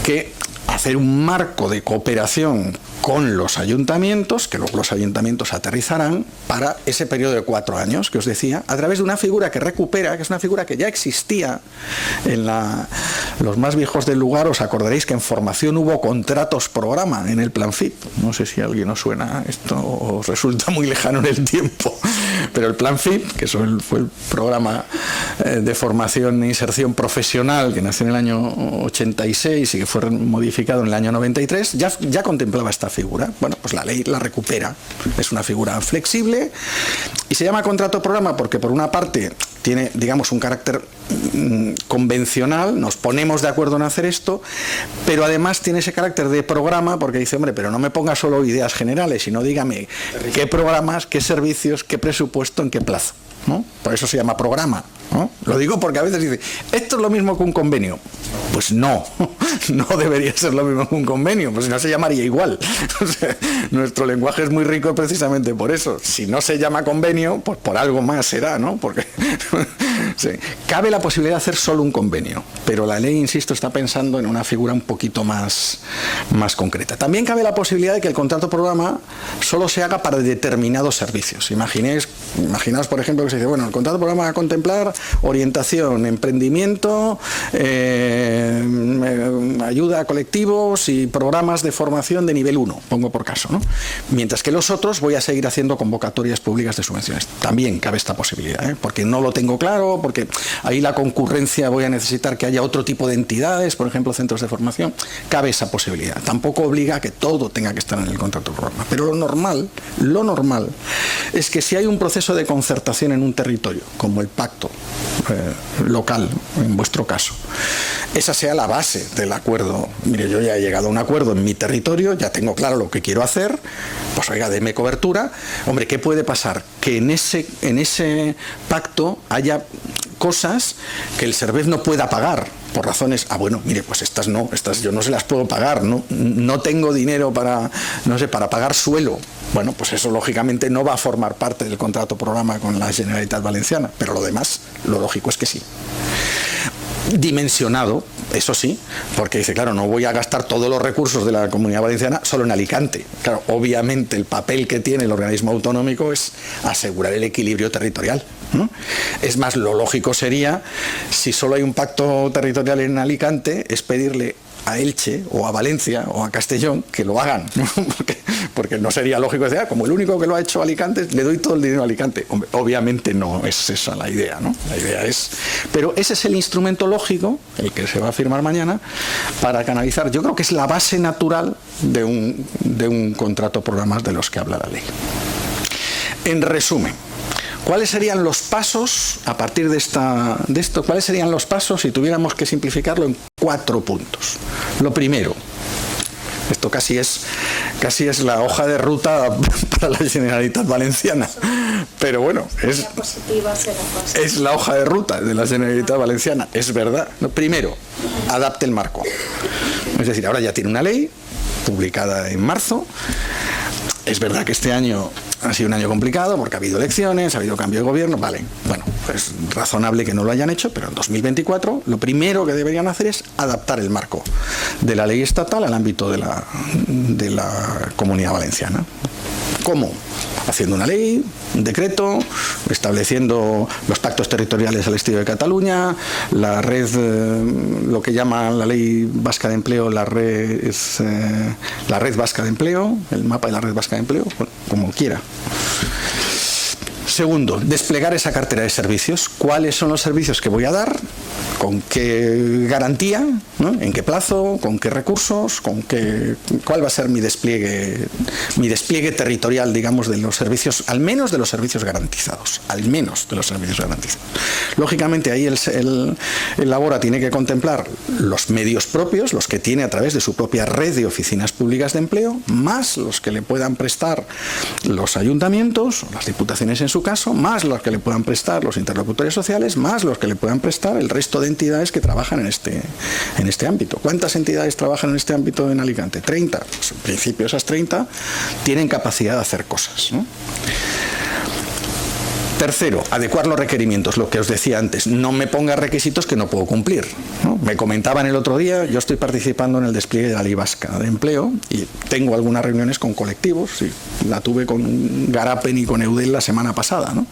que hacer un marco de cooperación con los ayuntamientos, que luego los ayuntamientos aterrizarán para ese periodo de 4 años que os decía, a través de una figura que recupera, que es una figura que ya existía en los más viejos del lugar. Os acordaréis que en formación hubo contratos programa en el Plan FIP. No sé si a alguien os suena esto, os resulta muy lejano en el tiempo, pero el Plan FIP, que fue el programa de formación e inserción profesional que nació en el año 86 y que fue modificado en el año 93, ya contemplaba esta figura. Bueno, pues la ley la recupera. Es una figura flexible y se llama contrato programa porque por una parte tiene, digamos, un carácter convencional, nos ponemos de acuerdo en hacer esto, pero además tiene ese carácter de programa porque dice, hombre, pero no me ponga solo ideas generales, sino dígame qué programas, qué servicios, qué presupuesto, en qué plazo, ¿no? Por eso se llama programa, ¿no? Lo digo porque a veces dice, esto es lo mismo que un convenio. Pues no, no debería ser lo mismo que un convenio, pues si no se llamaría igual. O sea, nuestro lenguaje es muy rico precisamente por eso. Si no se llama convenio, pues por algo más será, ¿no? Porque sí, cabe la posibilidad de hacer solo un convenio, pero la ley, insisto, está pensando en una figura un poquito más concreta. También cabe la posibilidad de que el contrato programa solo se haga para determinados servicios. Imaginaos, por ejemplo, que se dice, bueno, el contrato programa va a contemplar orientación, emprendimiento, ayuda a colectivos y programas de formación de nivel 1, pongo por caso, ¿no? Mientras que los otros voy a seguir haciendo convocatorias públicas de subvenciones. También cabe esta posibilidad, ¿eh? Porque no lo tengo claro, porque ahí la concurrencia voy a necesitar que haya otro tipo de entidades, por ejemplo, centros de formación. Cabe esa posibilidad. Tampoco obliga a que todo tenga que estar en el contrato programa. Pero lo normal es que si hay un proceso de concertación en un territorio, como el pacto local, en vuestro caso, esa sea la base del acuerdo. Mire, yo ya he llegado a un acuerdo en mi territorio, ya tengo claro lo que quiero hacer, pues oiga, deme cobertura. Hombre, ¿qué puede pasar? Que en ese pacto haya cosas que el Servef no pueda pagar por razones, bueno, mire, pues estas yo no se las puedo pagar, no tengo dinero para pagar suelo. Bueno, pues eso lógicamente no va a formar parte del contrato programa con la Generalitat Valenciana, pero lo demás, lo lógico es que sí. Dimensionado, eso sí, porque dice, claro, no voy a gastar todos los recursos de la Comunidad Valenciana solo en Alicante. Claro, obviamente el papel que tiene el organismo autonómico es asegurar el equilibrio territorial, ¿no? Es más, lo lógico sería, si solo hay un pacto territorial en Alicante, es pedirle a Elche o a Valencia o a Castellón que lo hagan, ¿no? Porque no sería lógico decir, como el único que lo ha hecho Alicante, le doy todo el dinero a Alicante. Hombre, obviamente no es esa la idea, ¿no? La idea es... Pero ese es el instrumento lógico, el que se va a firmar mañana, para canalizar. Yo creo que es la base natural de un contrato programa de los que habla la ley. En resumen, ¿cuáles serían los pasos a partir de esto? ¿Cuáles serían los pasos si tuviéramos que simplificarlo en 4 puntos? Lo primero, esto casi es la hoja de ruta para la Generalitat Valenciana, pero bueno, es la hoja de ruta de la Generalitat Valenciana, es verdad. Primero, adapte el marco. Es decir, ahora ya tiene una ley publicada en marzo. Es verdad que este año ha sido un año complicado porque ha habido elecciones, ha habido cambio de gobierno, vale, bueno, es razonable que no lo hayan hecho, pero en 2024 lo primero que deberían hacer es adaptar el marco de la ley estatal al ámbito de la Comunidad Valenciana. ¿Cómo? Haciendo una ley decreto estableciendo los pactos territoriales al estilo de Cataluña, la red, lo que llama la ley vasca de empleo, la red vasca de empleo, el mapa de la red vasca de empleo, bueno, como quiera. Segundo, desplegar esa cartera de servicios. ¿Cuáles son los servicios que voy a dar? ¿Con qué garantía? ¿No? ¿En qué plazo? ¿Con qué recursos? ¿Cuál va a ser mi despliegue territorial, digamos, de los servicios, al menos de los servicios garantizados? Al menos de los servicios garantizados. Lógicamente, ahí el Labora tiene que contemplar los medios propios, los que tiene a través de su propia red de oficinas públicas de empleo, más los que le puedan prestar los ayuntamientos, las diputaciones en su caso, más los que le puedan prestar los interlocutores sociales, más los que le puedan prestar el resto de entidades que trabajan en este ámbito. ¿Cuántas entidades trabajan en este ámbito en Alicante? 30. Pues en principio esas 30 tienen capacidad de hacer cosas, ¿no? Tercero, adecuar los requerimientos, lo que os decía antes, no me ponga requisitos que no puedo cumplir, ¿no? Me comentaban el otro día, yo estoy participando en el despliegue de la Ley Vasca de Empleo y tengo algunas reuniones con colectivos, y la tuve con Garapen y con Eudel la semana pasada, ¿no?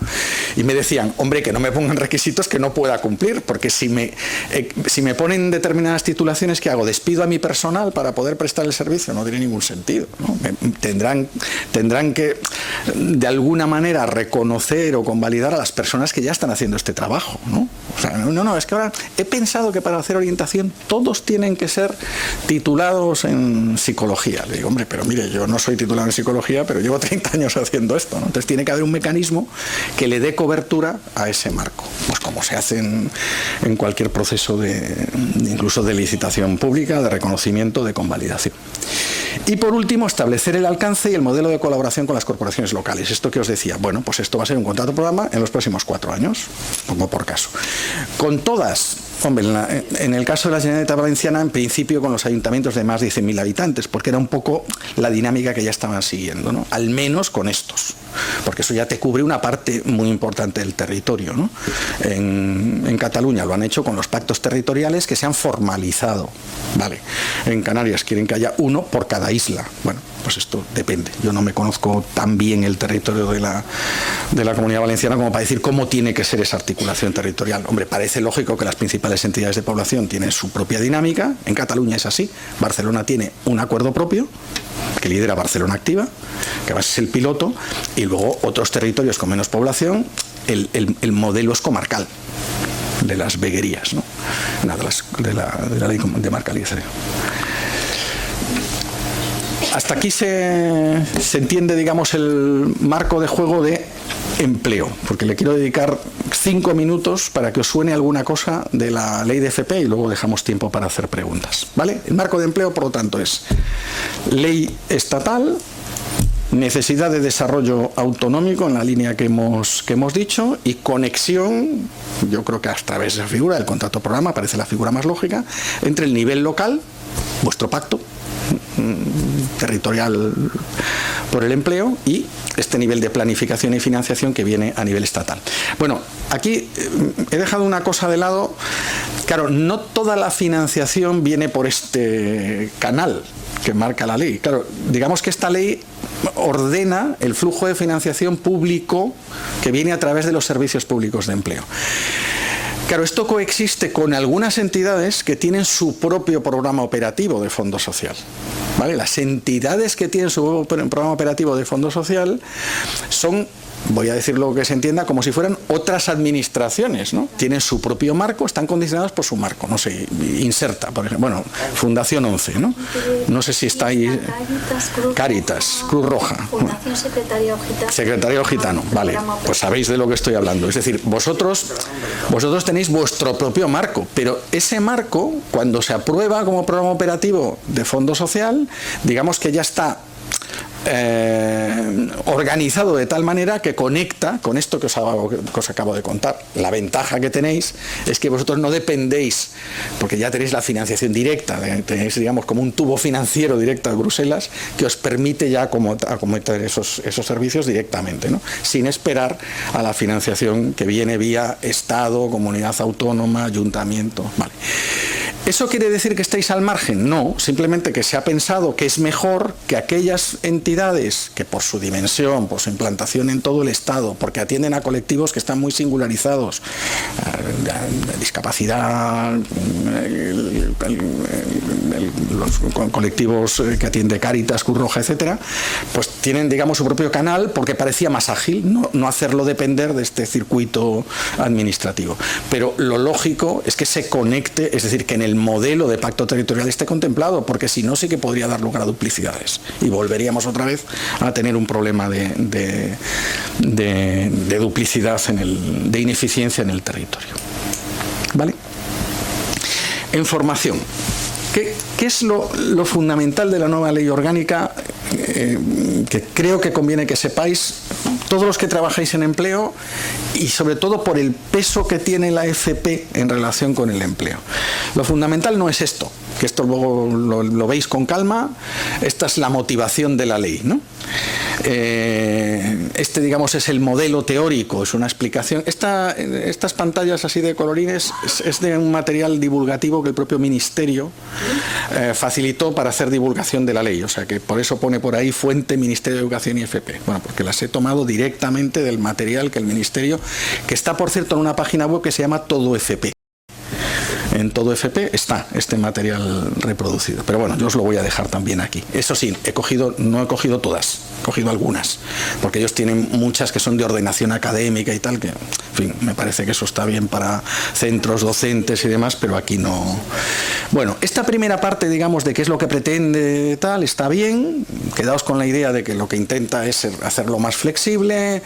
Y me decían, hombre, que no me pongan requisitos que no pueda cumplir, porque si me ponen determinadas titulaciones, ¿qué hago? ¿Despido a mi personal para poder prestar el servicio? No tiene ningún sentido, ¿no? Tendrán que, de alguna manera, reconocer o convalidar a las personas que ya están haciendo este trabajo, ¿no? O sea, no, es que ahora he pensado que para hacer orientación todos tienen que ser titulados en psicología. Le digo, hombre, pero mire, yo no soy titulado en psicología, pero llevo 30 años haciendo esto, ¿no? Entonces tiene que haber un mecanismo que le dé cobertura a ese marco, pues como se hace en cualquier proceso incluso de licitación pública, de reconocimiento, de convalidación. Y por último, establecer el alcance y el modelo de colaboración con las corporaciones locales. Esto que os decía, bueno, pues esto va a ser un contrato programa en los próximos 4 años, como por caso. Con todas, hombre, en el caso de la Generalitat Valenciana, en principio con los ayuntamientos de más de 100.000 habitantes, porque era un poco la dinámica que ya estaban siguiendo, ¿no? Al menos con estos, porque eso ya te cubre una parte muy importante del territorio, ¿no? En Cataluña lo han hecho con los pactos territoriales que se han formalizado, ¿vale? En Canarias quieren que haya uno por cada isla. Bueno, pues esto depende. Yo no me conozco tan bien el territorio de la Comunidad Valenciana como para decir cómo tiene que ser esa articulación territorial. Hombre, parece lógico que las principales entidades de población tienen su propia dinámica. En Cataluña es así. Barcelona tiene un acuerdo propio que lidera Barcelona Activa, que va a ser el piloto, y luego otros territorios con menos población, el modelo es comarcal de las veguerías, ¿no? De la ley de marcalización. Hasta aquí se entiende, digamos, el marco de juego de empleo, porque le quiero dedicar 5 minutos para que os suene alguna cosa de la ley de FP y luego dejamos tiempo para hacer preguntas, ¿vale? El marco de empleo, por lo tanto, es ley estatal, necesidad de desarrollo autonómico en la línea que hemos dicho, y conexión, yo creo que a través de la figura del contrato programa parece la figura más lógica, entre el nivel local, vuestro pacto territorial por el empleo, y este nivel de planificación y financiación que viene a nivel estatal. Bueno, aquí he dejado una cosa de lado. Claro, no toda la financiación viene por este canal que marca la ley. Claro, digamos que esta ley ordena el flujo de financiación público que viene a través de los servicios públicos de empleo. Claro, esto coexiste con algunas entidades que tienen su propio programa operativo de Fondo Social, ¿vale? Las entidades que tienen su programa operativo de Fondo Social son, voy a decir lo que se entienda, como si fueran otras administraciones, ¿no? Tienen su propio marco, están condicionadas por su marco, no sé, Inserta, por ejemplo, bueno, Fundación 11, ¿no? No sé si está ahí, Cáritas, Cruz Roja. Fundación Secretariado Gitano, vale, pues sabéis de lo que estoy hablando. Es decir, vosotros tenéis vuestro propio marco, pero ese marco, cuando se aprueba como programa operativo de Fondo Social, digamos que ya está organizado de tal manera que conecta con esto que os acabo de contar. La ventaja que tenéis es que vosotros no dependéis, porque ya tenéis la financiación directa, tenéis, digamos, como un tubo financiero directo de Bruselas que os permite ya acometer esos servicios directamente, ¿no? Sin esperar a la financiación que viene vía Estado, comunidad autónoma, ayuntamiento, vale. ¿Eso quiere decir que estáis al margen? No, simplemente que se ha pensado que es mejor que aquellas entidades que por su dimensión, por su implantación en todo el Estado, porque atienden a colectivos que están muy singularizados, discapacidad, los colectivos que atiende Cáritas, Cruz Roja, etcétera, pues tienen, digamos, su propio canal porque parecía más ágil no hacerlo depender de este circuito administrativo. Pero lo lógico es que se conecte, es decir, que en el modelo de pacto territorial esté contemplado, porque si no sí que podría dar lugar a duplicidades y volveríamos otra vez a tener un problema de duplicidad, de ineficiencia en el territorio. ¿Vale? En formación. ¿Qué es lo fundamental de la nueva ley orgánica que creo que conviene que sepáis todos los que trabajáis en empleo y sobre todo por el peso que tiene la FP en relación con el empleo? Lo fundamental no es esto, que esto luego lo veis con calma, esta es la motivación de la ley, ¿no? Este, digamos, es el modelo teórico, es una explicación. Estas pantallas así de colorines es de un material divulgativo que el propio Ministerio facilitó para hacer divulgación de la ley, o sea que por eso pone por ahí fuente Ministerio de Educación y FP. Bueno, porque las he tomado directamente del material que el Ministerio, que está por cierto en una página web que se llama Todo FP. En Todo FP está este material reproducido, pero bueno, yo os lo voy a dejar también aquí. Eso sí, no he cogido todas, he cogido algunas, porque ellos tienen muchas que son de ordenación académica y tal, que, en fin, me parece que eso está bien para centros docentes y demás, pero aquí no. Bueno, esta primera parte, digamos, de qué es lo que pretende tal, está bien. Quedaos con la idea de que lo que intenta es hacerlo más flexible,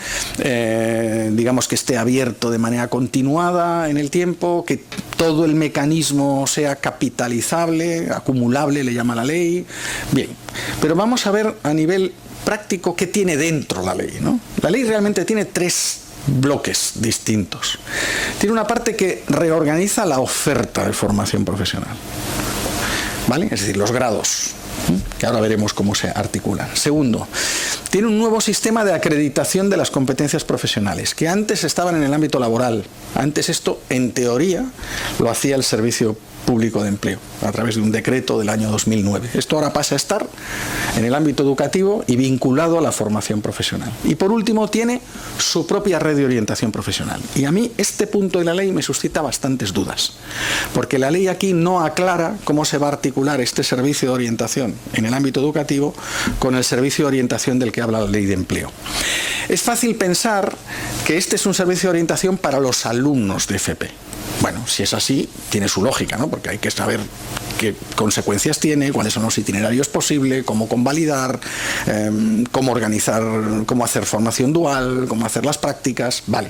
digamos que esté abierto de manera continuada en el tiempo, que todo el mecanismo sea capitalizable, acumulable, le llama la ley. Bien, pero vamos a ver a nivel práctico qué tiene dentro la ley, ¿no? La ley realmente tiene tres bloques distintos. Tiene una parte que reorganiza la oferta de formación profesional, ¿vale? Es decir, los grados, que ahora veremos cómo se articulan. Segundo, tiene un nuevo sistema de acreditación de las competencias profesionales, que antes estaban en el ámbito laboral. Antes esto, en teoría, lo hacía el Servicio Público de Empleo, a través de un decreto del año 2009. Esto ahora pasa a estar en el ámbito educativo y vinculado a la formación profesional. Y por último, tiene su propia red de orientación profesional. Y a mí este punto de la ley me suscita bastantes dudas, porque la ley aquí no aclara cómo se va a articular este servicio de orientación en el ámbito educativo con el servicio de orientación del que habla la ley de empleo. Es fácil pensar que este es un servicio de orientación para los alumnos de FP. Bueno, si es así, tiene su lógica, ¿no? Porque hay que saber qué consecuencias tiene, cuáles son los itinerarios posibles, cómo convalidar, cómo organizar, cómo hacer formación dual, cómo hacer las prácticas, vale.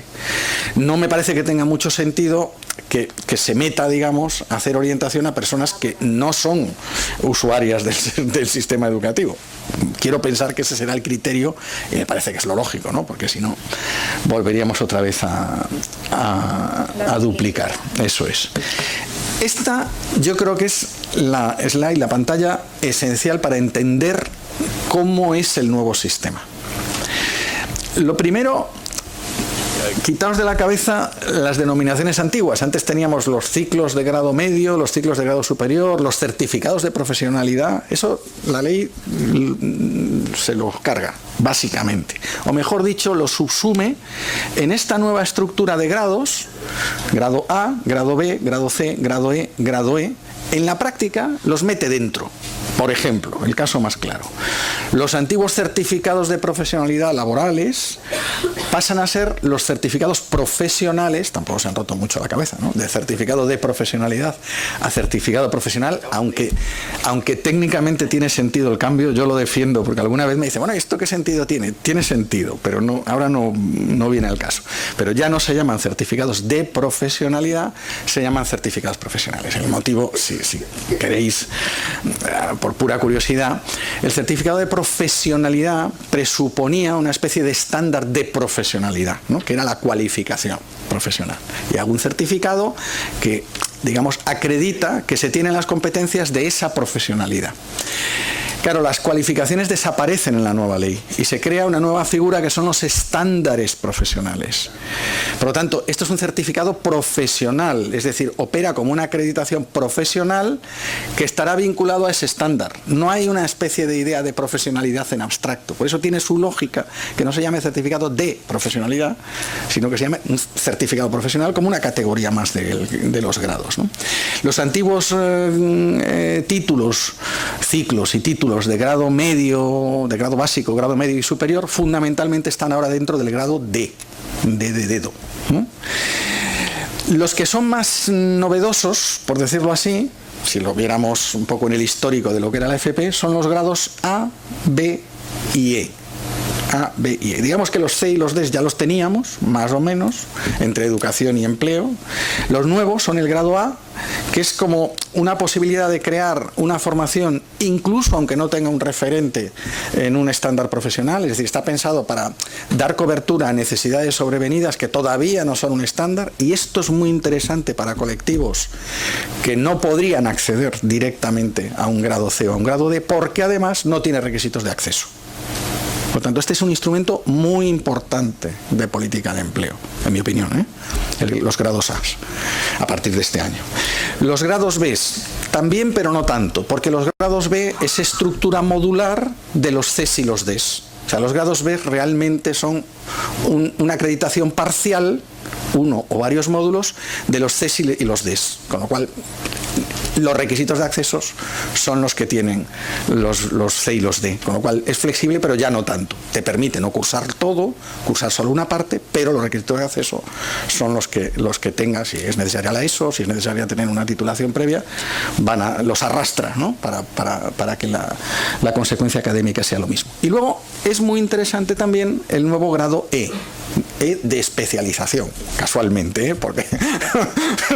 No me parece que tenga mucho sentido que se meta, digamos, a hacer orientación a personas que no son usuarias del sistema educativo. Quiero pensar que ese será el criterio y me parece que es lo lógico, ¿no? Porque si no, volveríamos otra vez a duplicar. Eso es. Esta yo creo que es la slide, la pantalla esencial para entender cómo es el nuevo sistema. Lo primero, quitaos de la cabeza las denominaciones antiguas. Antes teníamos los ciclos de grado medio, los ciclos de grado superior, los certificados de profesionalidad. Eso la ley se los carga, básicamente. O mejor dicho, lo subsume en esta nueva estructura de grados, grado A, grado B, grado C, grado E, grado E. En la práctica los mete dentro. Por ejemplo, el caso más claro, los antiguos certificados de profesionalidad laborales pasan a ser los certificados profesionales, tampoco se han roto mucho la cabeza, ¿no? De certificado de profesionalidad a certificado profesional, aunque técnicamente tiene sentido el cambio, yo lo defiendo, porque alguna vez me dice, bueno, ¿esto qué sentido tiene? Tiene sentido, pero no, ahora no viene al caso. Pero ya no se llaman certificados de profesionalidad, se llaman certificados profesionales. El motivo, si queréis, por pura curiosidad, el certificado de profesionalidad presuponía una especie de estándar de profesionalidad, ¿no? Que era la cualificación profesional. Y algún certificado que, digamos, acredita que se tienen las competencias de esa profesionalidad. Claro, las cualificaciones desaparecen en la nueva ley y se crea una nueva figura que son los estándares profesionales. Por lo tanto, esto es un certificado profesional, es decir, opera como una acreditación profesional que estará vinculado a ese estándar. No hay una especie de idea de profesionalidad en abstracto. Por eso tiene su lógica que no se llame certificado de profesionalidad, sino que se llame un certificado profesional como una categoría más de los grados, ¿no? Los antiguos títulos, ciclos y títulos de grado medio, de grado básico, grado medio y superior, fundamentalmente están ahora dentro del grado D, de dedo, ¿no? Los que son más novedosos, por decirlo así, si lo viéramos un poco en el histórico de lo que era la FP, son los grados A, B y E. A, B y E. Digamos que los C y los D ya los teníamos, más o menos, entre educación y empleo. Los nuevos son el grado A, que es como una posibilidad de crear una formación, incluso aunque no tenga un referente en un estándar profesional, es decir, está pensado para dar cobertura a necesidades sobrevenidas que todavía no son un estándar, y esto es muy interesante para colectivos que no podrían acceder directamente a un grado C o a un grado D, porque además no tiene requisitos de acceso. Por lo tanto, este es un instrumento muy importante de política de empleo, en mi opinión, los grados A partir de este año. Los grados B también, pero no tanto, porque los grados B es estructura modular de los C y los D. O sea, los grados B realmente son una acreditación parcial, uno o varios módulos, de los C y los D, con lo cual los requisitos de accesos son los que tienen los C y los D, con lo cual es flexible, pero ya no tanto. Te permite no cursar todo, cursar solo una parte, pero los requisitos de acceso son los que tengas, si es necesaria la ESO, si es necesaria tener una titulación previa, los arrastra, ¿no? para que la consecuencia académica sea lo mismo. Y luego es muy interesante también el nuevo grado E de especialización, casualmente, porque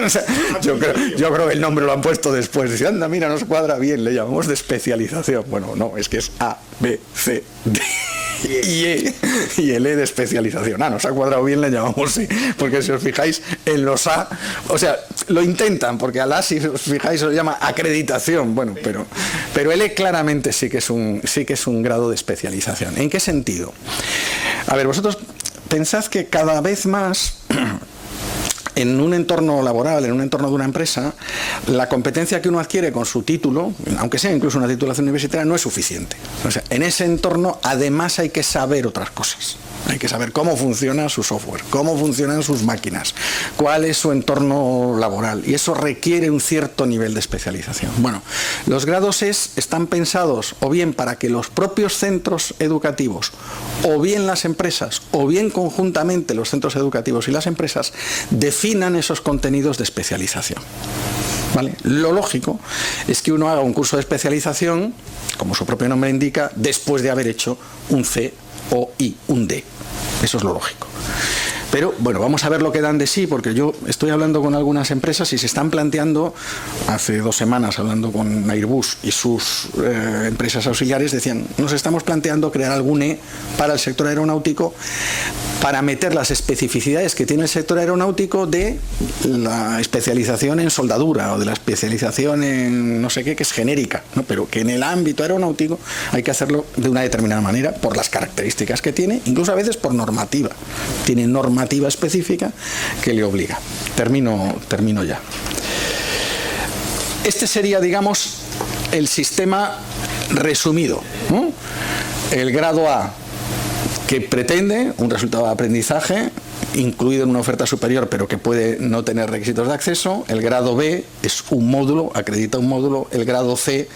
o sea, yo creo que el nombre lo han puesto después. Dice, anda, mira, nos cuadra bien, le llamamos de especialización. Bueno, no, es que es A, B, C, D y E, y el E de especialización. Nos ha cuadrado bien, le llamamos E, porque si os fijáis en los A, o sea, lo intentan, porque al A, si os fijáis, se lo llama acreditación, bueno, pero el E claramente sí que es un grado de especialización. ¿En qué sentido? A ver, vosotros pensad que cada vez más en un entorno laboral, en un entorno de una empresa, la competencia que uno adquiere con su título, aunque sea incluso una titulación universitaria, no es suficiente. O sea, en ese entorno además hay que saber otras cosas. Hay que saber cómo funciona su software, cómo funcionan sus máquinas, cuál es su entorno laboral, y eso requiere un cierto nivel de especialización. Bueno, los grados están pensados o bien para que los propios centros educativos, o bien las empresas, o bien conjuntamente los centros educativos y las empresas definan esos contenidos de especialización. ¿Vale? Lo lógico es que uno haga un curso de especialización, como su propio nombre indica, después de haber hecho un C o un D. Eso es lo lógico. Pero bueno, vamos a ver lo que dan de sí, porque yo estoy hablando con algunas empresas y se están planteando, hace 2 semanas hablando con Airbus y sus empresas auxiliares, decían, nos estamos planteando crear algún E para el sector aeronáutico para meter las especificidades que tiene el sector aeronáutico de la especialización en soldadura o de la especialización en no sé qué, que es genérica, ¿no? Pero que en el ámbito aeronáutico hay que hacerlo de una determinada manera por las características que tiene, incluso a veces por normativa. Tiene normativa específica que le obliga. Termino ya. Este sería, digamos, el sistema resumido, ¿no? El grado A, que pretende un resultado de aprendizaje incluido en una oferta superior, pero que puede no tener requisitos de acceso. El grado B es un módulo, acredita un módulo. El grado C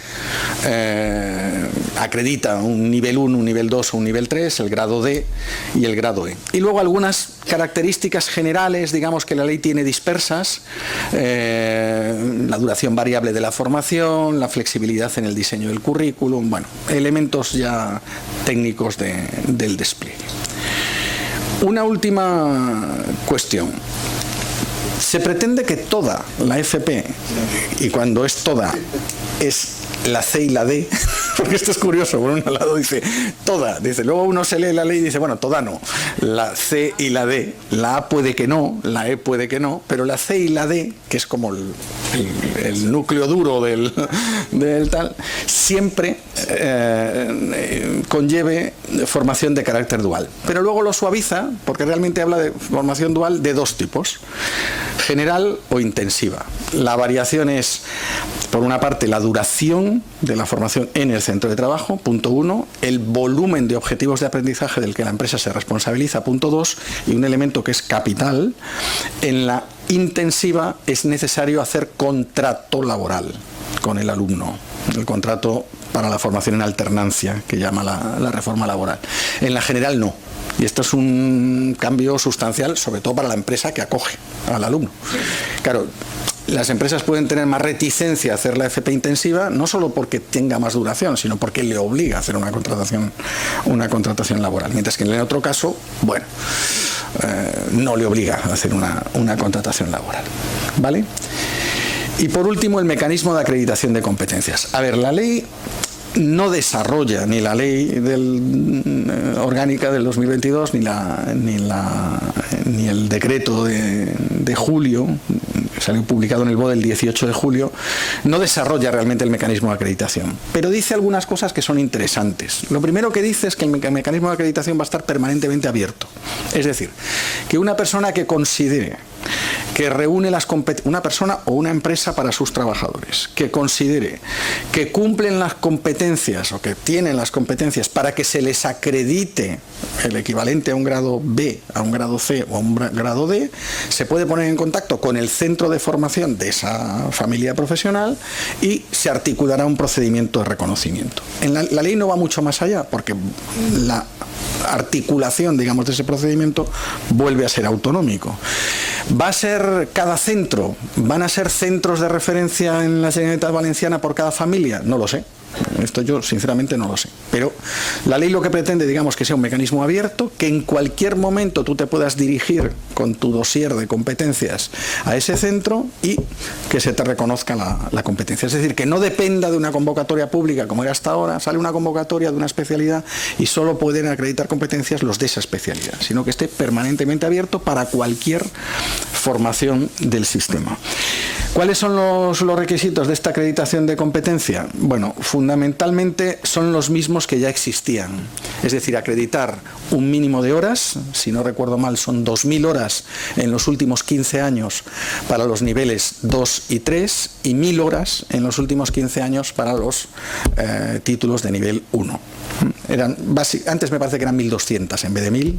acredita un nivel 1, un nivel 2 o un nivel 3, el grado D y el grado E. Y luego algunas características generales, digamos, que la ley tiene dispersas, la duración variable de la formación, la flexibilidad en el diseño del currículum, bueno, elementos ya técnicos del despliegue. Una última cuestión. Se pretende que toda la FP, y cuando es toda, es la C y la D, porque esto es curioso. Por un lado dice toda, dice, luego uno se lee la ley y dice, bueno, toda no, la C y la D, la A puede que no, la E puede que no, pero la C y la D, que es como el núcleo duro del tal, siempre conlleve formación de carácter dual. Pero luego lo suaviza porque realmente habla de formación dual de dos tipos, general o intensiva. La variación es, por una parte, la duración de la formación en el centro de trabajo, punto 1, el volumen de objetivos de aprendizaje del que la empresa se responsabiliza, punto 2, y un elemento que es capital, en la intensiva es necesario hacer contrato laboral con el alumno, el contrato para la formación en alternancia, que llama la reforma laboral. En la general no. Y esto es un cambio sustancial, sobre todo para la empresa que acoge al alumno. Claro, las empresas pueden tener más reticencia a hacer la FP intensiva, no solo porque tenga más duración, sino porque le obliga a hacer una contratación laboral. Mientras que en el otro caso, bueno, no le obliga a hacer una contratación laboral. ¿Vale? Y por último, el mecanismo de acreditación de competencias. A ver, la ley no desarrolla, ni la ley orgánica del 2022, ni el decreto de julio, que salió publicado en el BOE el 18 de julio, no desarrolla realmente el mecanismo de acreditación. Pero dice algunas cosas que son interesantes. Lo primero que dice es que el mecanismo de acreditación va a estar permanentemente abierto. Es decir, que una persona que considere que reúne una persona o una empresa para sus trabajadores, que considere que cumplen las competencias o que tienen las competencias para que se les acredite el equivalente a un grado B, a un grado C o a un grado D, se puede poner en contacto con el centro de formación de esa familia profesional y se articulará un procedimiento de reconocimiento. La ley no va mucho más allá, porque la articulación, digamos, de ese procedimiento vuelve a ser autonómico. ¿Va a ser cada centro? ¿Van a ser centros de referencia en la Generalitat Valenciana por cada familia? No lo sé. Esto yo sinceramente no lo sé. Pero la ley lo que pretende, digamos, que sea un mecanismo abierto, que en cualquier momento tú te puedas dirigir con tu dossier de competencias a ese centro y que se te reconozca la competencia. Es decir, que no dependa de una convocatoria pública como era hasta ahora, sale una convocatoria de una especialidad y solo pueden acreditar competencias los de esa especialidad, sino que esté permanentemente abierto para cualquier formación del sistema. ¿Cuáles son los requisitos de esta acreditación de competencia? Bueno, fundamentalmente son los mismos que ya existían. Es decir, acreditar un mínimo de horas, si no recuerdo mal son 2.000 horas en los últimos 15 años para los niveles 2 y 3 y 1.000 horas en los últimos 15 años para los títulos de nivel 1. Antes me parece que eran 1.200 en vez de 1.000,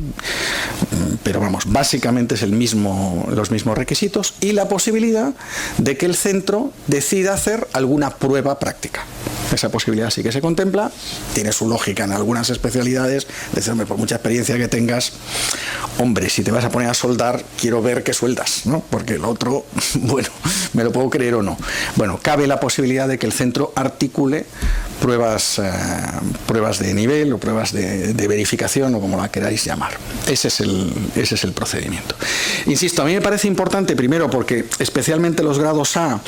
pero vamos, básicamente es los mismos requisitos y la posibilidad de que el centro decida hacer alguna prueba práctica. Esa posibilidad sí que se contempla, tiene su lógica en algunas especialidades, decir, hombre, por mucha experiencia que tengas, hombre, si te vas a poner a soldar, quiero ver qué sueldas, ¿no? Porque el otro, bueno, me lo puedo creer o no. Bueno, cabe la posibilidad de que el centro articule pruebas de nivel o pruebas de verificación o como la queráis llamar. Ese es el procedimiento. Insisto, a mí me parece importante, primero, porque especialmente los grados A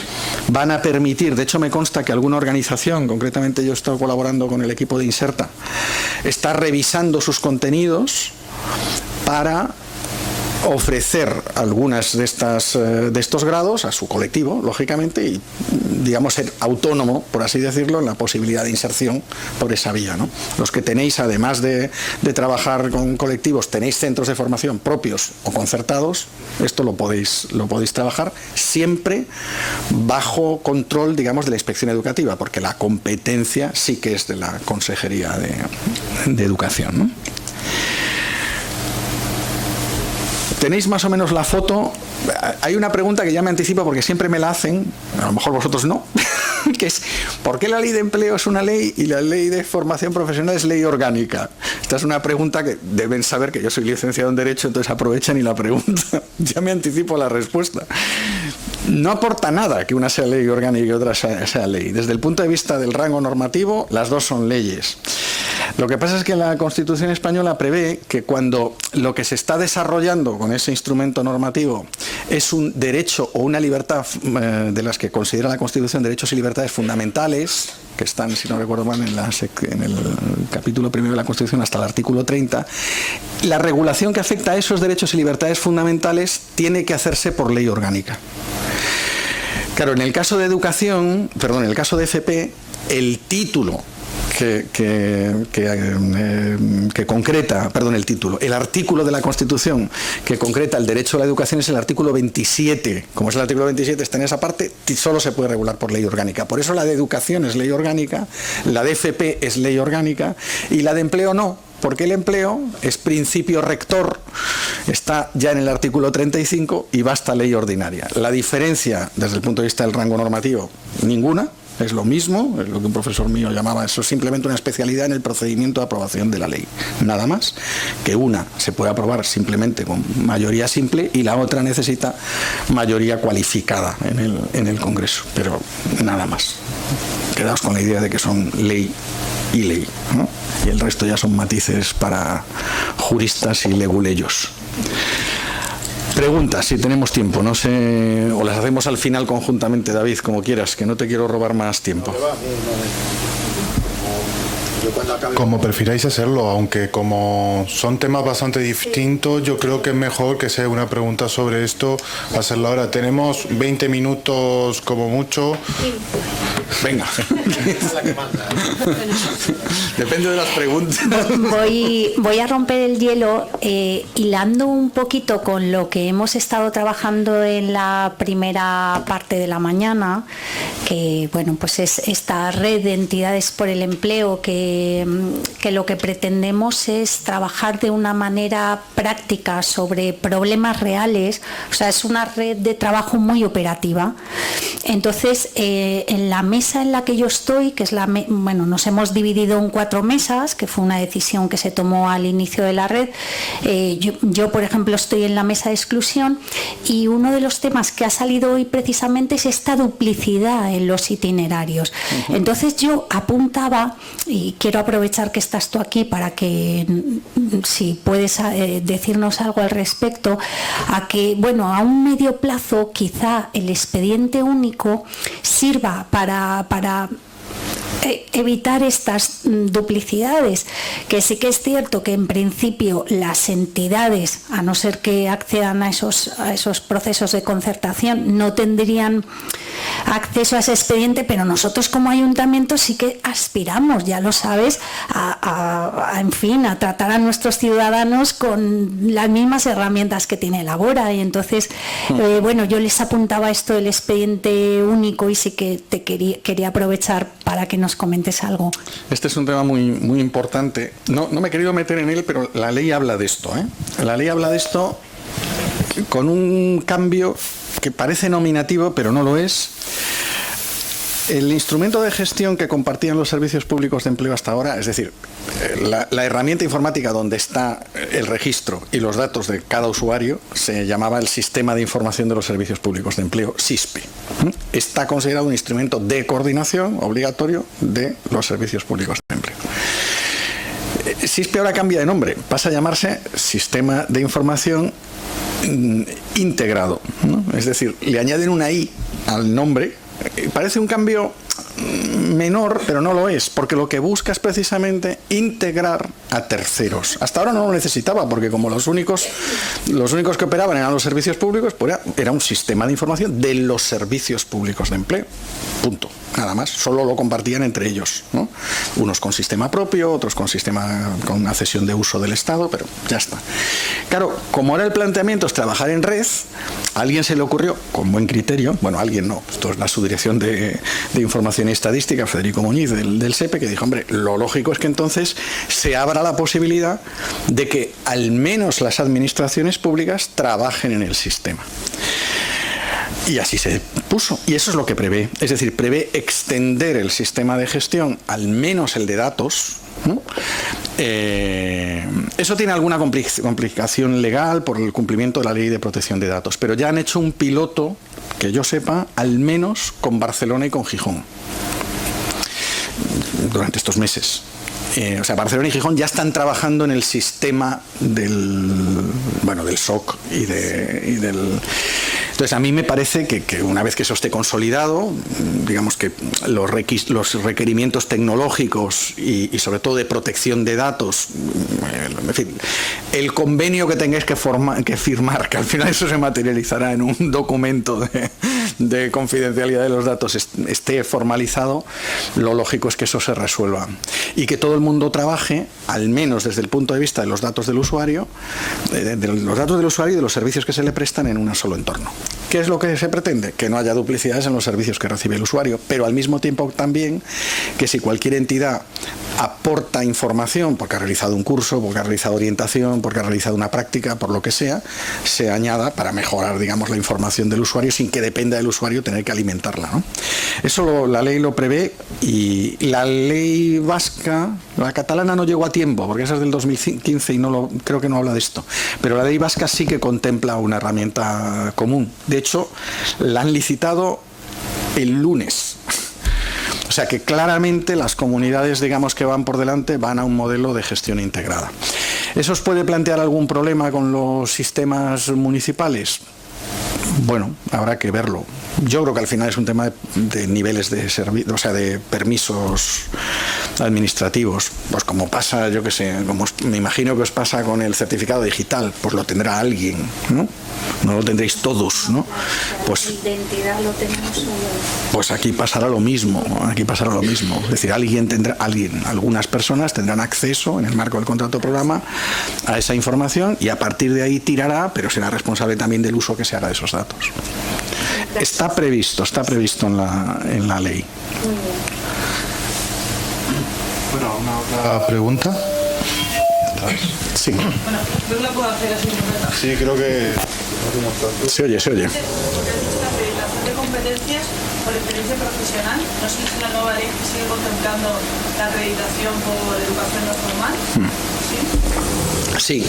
van a permitir, de hecho me consta que alguna organización, concretamente yo he estado colaborando con el equipo de Inserta, está revisando sus contenidos para ofrecer algunas de estos grados a su colectivo, lógicamente, y digamos ser autónomo, por así decirlo, en la posibilidad de inserción por esa vía, ¿no? Los que tenéis, además de trabajar con colectivos, tenéis centros de formación propios o concertados, esto lo podéis trabajar siempre bajo control, digamos, de la inspección educativa, porque la competencia sí que es de la Consejería de Educación, ¿no? Tenéis más o menos la foto. Hay una pregunta que ya me anticipo porque siempre me la hacen, a lo mejor vosotros no, que es ¿por qué la ley de empleo es una ley y la ley de formación profesional es ley orgánica? Esta es una pregunta que deben saber que yo soy licenciado en Derecho, entonces aprovechan y la preguntan. Ya me anticipo la respuesta. No aporta nada que una sea ley orgánica y otra sea ley. Desde el punto de vista del rango normativo, las dos son leyes. Lo que pasa es que la Constitución española prevé que cuando lo que se está desarrollando con ese instrumento normativo es un derecho o una libertad de las que considera la Constitución derechos y libertades fundamentales, que están, si no recuerdo mal, en el capítulo primero de la Constitución hasta el artículo 30, la regulación que afecta a esos derechos y libertades fundamentales tiene que hacerse por ley orgánica. Claro, en el caso de educación, perdón, en el caso de FP, el título que concreta, perdón, el artículo de la Constitución que concreta el derecho a la educación es el artículo 27. Como es el artículo 27, está en esa parte, solo se puede regular por ley orgánica. Por eso la de educación es ley orgánica, la de FP es ley orgánica y la de empleo no, porque el empleo es principio rector, está ya en el artículo 35 y basta ley ordinaria. La diferencia desde el punto de vista del rango normativo, ninguna. Es lo mismo, es lo que un profesor mío llamaba, eso es simplemente una especialidad en el procedimiento de aprobación de la ley. Nada más, que una se puede aprobar simplemente con mayoría simple y la otra necesita mayoría cualificada en el Congreso, pero nada más. Quedaos con la idea de que son ley y ley, ¿no? Y el resto ya son matices para juristas y leguleyos. Preguntas, si tenemos tiempo, no sé, o las hacemos al final conjuntamente, David, como quieras, que no te quiero robar más tiempo. Como prefiráis hacerlo, aunque como son temas bastante distintos, yo creo que es mejor que sea una pregunta sobre esto, hacerla ahora. Tenemos 20 minutos como mucho. Venga. Depende de las preguntas. Voy a romper el hielo hilando un poquito con lo que hemos estado trabajando en la primera parte de la mañana, que bueno, pues es esta red de entidades por el empleo que lo que pretendemos es trabajar de una manera práctica sobre problemas reales, o sea, es una red de trabajo muy operativa. Entonces, en la mesa en la que yo estoy, que es nos hemos dividido en 4 mesas, que fue una decisión que se tomó al inicio de la red. Yo, por ejemplo, estoy en la mesa de exclusión y uno de los temas que ha salido hoy precisamente es esta duplicidad en los itinerarios. Entonces yo apuntaba, y quiero aprovechar que estás tú aquí para que, si puedes decirnos algo al respecto, a que, bueno, a un medio plazo quizá el expediente único sirva para evitar estas duplicidades, que sí que es cierto que en principio las entidades, a no ser que accedan a esos procesos de concertación, no tendrían acceso a ese expediente, pero nosotros como ayuntamiento sí que aspiramos, ya lo sabes, en fin, a tratar a nuestros ciudadanos con las mismas herramientas que tiene el Agora. Y entonces, bueno, yo les apuntaba esto del expediente único y sí que te quería aprovechar para que nos comentes algo. Este es un tema muy, muy importante. No me he querido meter en él, pero la ley habla de esto, ¿eh? La ley habla de esto con un cambio que parece nominativo, pero no lo es. El instrumento de gestión que compartían los servicios públicos de empleo hasta ahora, es decir, la herramienta informática donde está el registro y los datos de cada usuario, se llamaba el Sistema de Información de los Servicios Públicos de Empleo, SISPE. Está considerado un instrumento de coordinación obligatorio de los servicios públicos de empleo. SISPE ahora cambia de nombre, pasa a llamarse Sistema de Información Integrado, ¿no? Es decir, le añaden una I al nombre. Parece un cambio menor, pero no lo es, porque lo que busca es precisamente integrar a terceros. Hasta ahora no lo necesitaba, porque como los únicos que operaban eran los servicios públicos, pues era un sistema de información de los servicios públicos de empleo. Punto. Nada más, solo lo compartían entre ellos, ¿no? Unos con sistema propio, otros con sistema con una cesión de uso del Estado, pero ya está. Claro, como ahora el planteamiento es trabajar en red, a alguien se le ocurrió, con buen criterio, bueno, alguien no, esto es la Subdirección de Información y Estadística, Federico Muñiz, del SEPE, que dijo, hombre, lo lógico es que entonces se abra la posibilidad de que al menos las administraciones públicas trabajen en el sistema. Y así se puso, y eso es lo que prevé, es decir, prevé extender el sistema de gestión, al menos el de datos, ¿no? Eso tiene alguna complicación legal por el cumplimiento de la Ley de Protección de Datos, pero ya han hecho un piloto, que yo sepa, al menos con Barcelona y con Gijón, durante estos meses. o sea, Barcelona y Gijón ya están trabajando en el sistema del SOC y del... Entonces, a mí me parece que una vez que eso esté consolidado, digamos que los requerimientos tecnológicos y sobre todo de protección de datos, en fin, el convenio que tengáis que firmar, que al final eso se materializará en un documento de confidencialidad de los datos, esté formalizado, lo lógico es que eso se resuelva y que todo el mundo trabaje, al menos desde el punto de vista de los datos del usuario, y de los servicios que se le prestan en un solo entorno. ¿Qué es lo que se pretende? Que no haya duplicidades en los servicios que recibe el usuario, pero al mismo tiempo también que si cualquier entidad aporta información, porque ha realizado un curso, porque ha realizado orientación, porque ha realizado una práctica, por lo que sea, se añada para mejorar, digamos, la información del usuario sin que dependa del usuario tener que alimentarla, ¿no? Eso la ley lo prevé, y la ley vasca, la catalana no llegó a tiempo, porque esa es del 2015 y creo que no habla de esto, pero la ley vasca sí que contempla una herramienta común. De hecho, la han licitado el lunes. O sea que claramente las comunidades, digamos, que van por delante van a un modelo de gestión integrada. ¿Eso os puede plantear algún problema con los sistemas municipales? Bueno, habrá que verlo. Yo creo que al final es un tema de niveles de servicio, o sea, de permisos administrativos. Pues como pasa, yo qué sé, como me imagino que os pasa con el certificado digital, pues lo tendrá alguien, ¿no? No lo tendréis todos, ¿no? Pues la identidad lo tenemos solo. Pues aquí pasará lo mismo, Es decir, algunas personas tendrán acceso en el marco del contrato programa a esa información y a partir de ahí tirará, pero será responsable también del uso que se haga de esos datos. Está previsto en la ley. Muy bien. Bueno, una otra pregunta. Sí. Bueno, yo la puedo hacer así. Sí, creo que... Se oye. La acreditación de competencias por experiencia profesional, no sé si la nueva ley sigue contemplando la acreditación por educación no formal. Sí.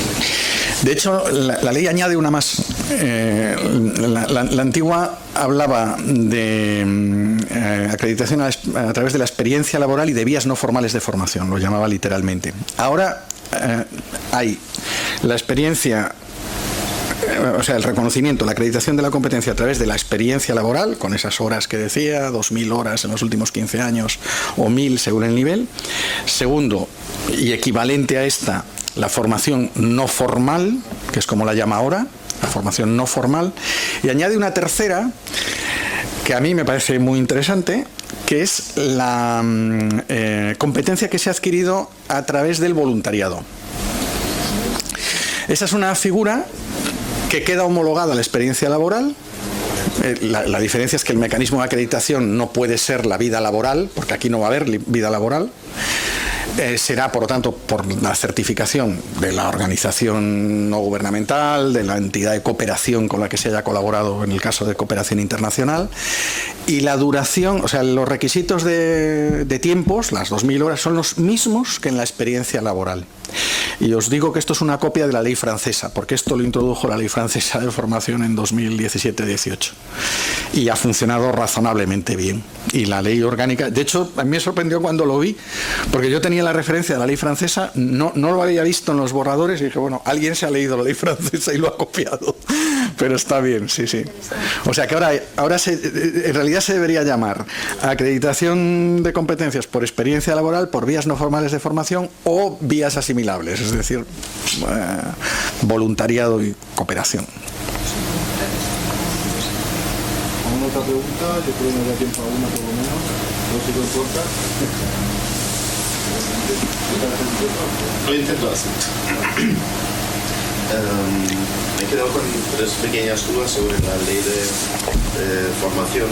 De hecho, la ley añade una más. La antigua hablaba de acreditación a través de la experiencia laboral y de vías no formales de formación, lo llamaba literalmente. Ahora hay la experiencia, o sea, el reconocimiento, la acreditación de la competencia a través de la experiencia laboral, con esas horas que decía, 2.000 horas en los últimos 15 años o 1.000 según el nivel. Segundo, y equivalente a esta, la formación no formal, que es como la llama ahora, la formación no formal, y añade una tercera que a mí me parece muy interesante, que es la competencia que se ha adquirido a través del voluntariado. Esa es una figura que queda homologada a la experiencia laboral. La diferencia es que el mecanismo de acreditación no puede ser la vida laboral, porque aquí no va a haber vida laboral. Será, por lo tanto, por la certificación de la organización no gubernamental, de la entidad de cooperación con la que se haya colaborado en el caso de cooperación internacional, y la duración, o sea, los requisitos de tiempos, las 2.000 horas, son los mismos que en la experiencia laboral. Y os digo que esto es una copia de la ley francesa, porque esto lo introdujo la ley francesa de formación en 2017-18 y ha funcionado razonablemente bien. Y la ley orgánica, de hecho, a mí me sorprendió cuando lo vi, porque yo tenía la referencia de la ley francesa, no lo había visto en los borradores y dije, bueno, alguien se ha leído la ley francesa y lo ha copiado, pero está bien, sí. O sea que ahora en realidad se debería llamar acreditación de competencias por experiencia laboral, por vías no formales de formación o vías asimilables, es decir, voluntariado y cooperación. ¿Alguna otra pregunta? Yo creo que no da tiempo a una por lo menos. No sé si te importa. Lo intento hacer. Me he quedado con tres pequeñas dudas sobre la ley de formación.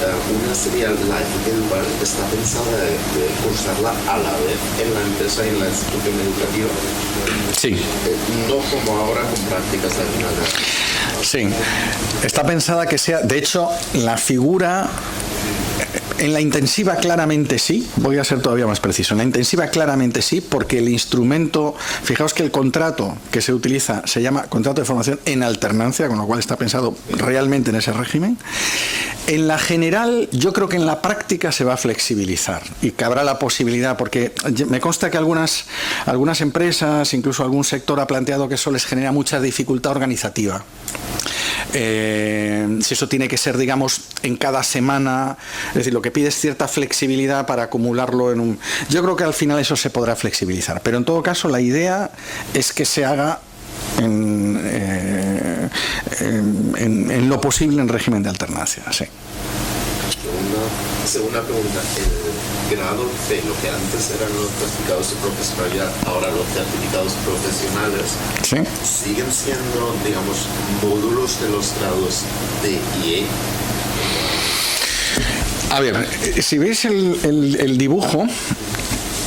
Una sería la educativa, está pensada de cursarla a la vez en la empresa y en la institución educativa. Sí. No como ahora con prácticas al final de... Sí, está pensada que sea, de hecho, la figura En la intensiva claramente sí, voy a ser todavía más preciso. En la intensiva claramente sí, porque el instrumento, fijaos que el contrato que se utiliza se llama contrato de formación en alternancia, con lo cual está pensado realmente en ese régimen. En la general, yo creo que en la práctica se va a flexibilizar y cabrá la posibilidad, porque me consta que algunas empresas, incluso algún sector ha planteado que eso les genera mucha dificultad organizativa. Si eso tiene que ser, digamos, en cada semana, es decir, lo que pide es cierta flexibilidad para acumularlo en un... Yo creo que al final eso se podrá flexibilizar, pero en todo caso la idea es que se haga en lo posible en régimen de alternancia, sí. Segunda pregunta, el grado C, lo que antes eran los certificados de profesionalidad, ahora los certificados profesionales, ¿sí? ¿Siguen siendo, digamos, módulos de los grados D y E? A ver, si veis el dibujo,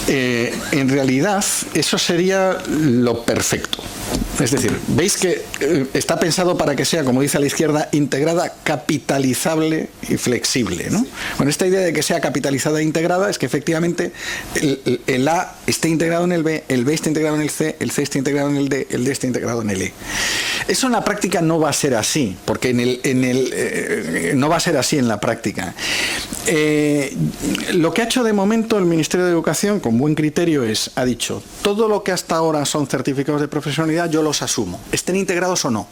en realidad eso sería lo perfecto. Es decir, veis que está pensado para que sea, como dice a la izquierda, integrada, capitalizable y flexible, ¿no? Bueno, esta idea de que sea capitalizada e integrada es que efectivamente el A esté integrado en el B está integrado en el C está integrado en el D está integrado en el E. Eso en la práctica no va a ser así, porque no va a ser así en la práctica. Lo que ha hecho de momento el Ministerio de Educación, con buen criterio, ha dicho, todo lo que hasta ahora son certificados de profesionalidad, yo los asumo, estén integrados o no.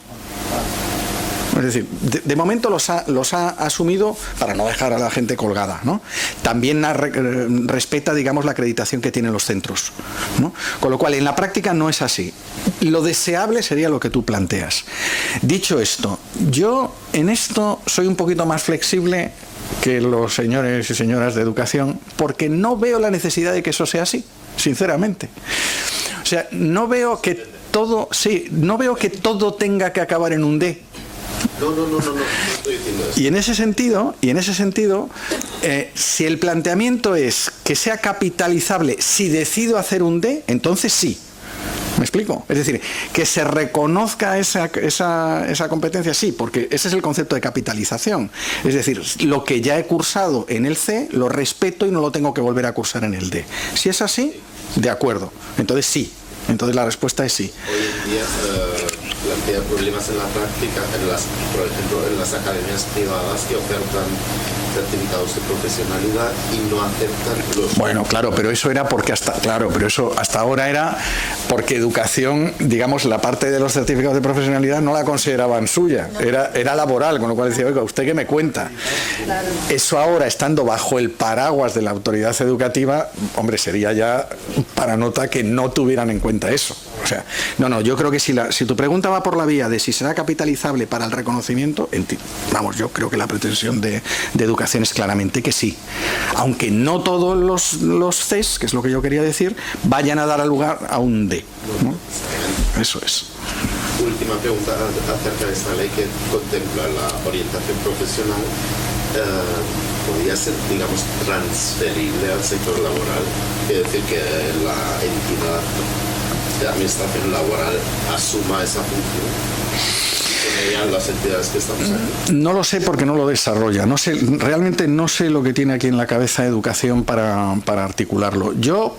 Es decir, de momento los ha asumido para no dejar a la gente colgada, ¿no? También respeta, digamos, la acreditación que tienen los centros, ¿no? Con lo cual, en la práctica no es así. Lo deseable sería lo que tú planteas. Dicho esto, yo en esto soy un poquito más flexible que los señores y señoras de educación, porque no veo la necesidad de que eso sea así, sinceramente. O sea, no veo que todo tenga que acabar en un D. No estoy diciendo eso. Y en ese sentido, si el planteamiento es que sea capitalizable si decido hacer un D, entonces sí. ¿Me explico? Es decir, que se reconozca esa competencia, sí, porque ese es el concepto de capitalización. Es decir, lo que ya he cursado en el C, lo respeto y no lo tengo que volver a cursar en el D. Si es así, de acuerdo. Entonces sí. Entonces la respuesta es sí. Hoy en día plantea problemas en la práctica, por ejemplo, en las academias privadas que ofertan certificados de profesionalidad y no aceptan los... Bueno, claro, pero eso hasta ahora era porque educación, digamos, la parte de los certificados de profesionalidad no la consideraban suya, era laboral, con lo cual decía, oiga, ¿usted qué me cuenta? Eso ahora, estando bajo el paraguas de la autoridad educativa, hombre, sería ya para nota que no tuvieran en cuenta eso. O sea, yo creo que si tu pregunta va por la vía de si será capitalizable para el reconocimiento, yo creo que la pretensión de educación es claramente que sí, aunque no todos los Cs, que es lo que yo quería decir, vayan a dar lugar a un D, ¿no? Eso es. Última pregunta acerca de esta ley que contempla la orientación profesional. ¿Podría ser, digamos, transferible al sector laboral? Es decir, que la entidad de administración laboral asuma esa función. Las entidades que estamos aquí. No lo sé porque no lo desarrolla. Realmente no sé lo que tiene aquí en la cabeza educación para articularlo. Yo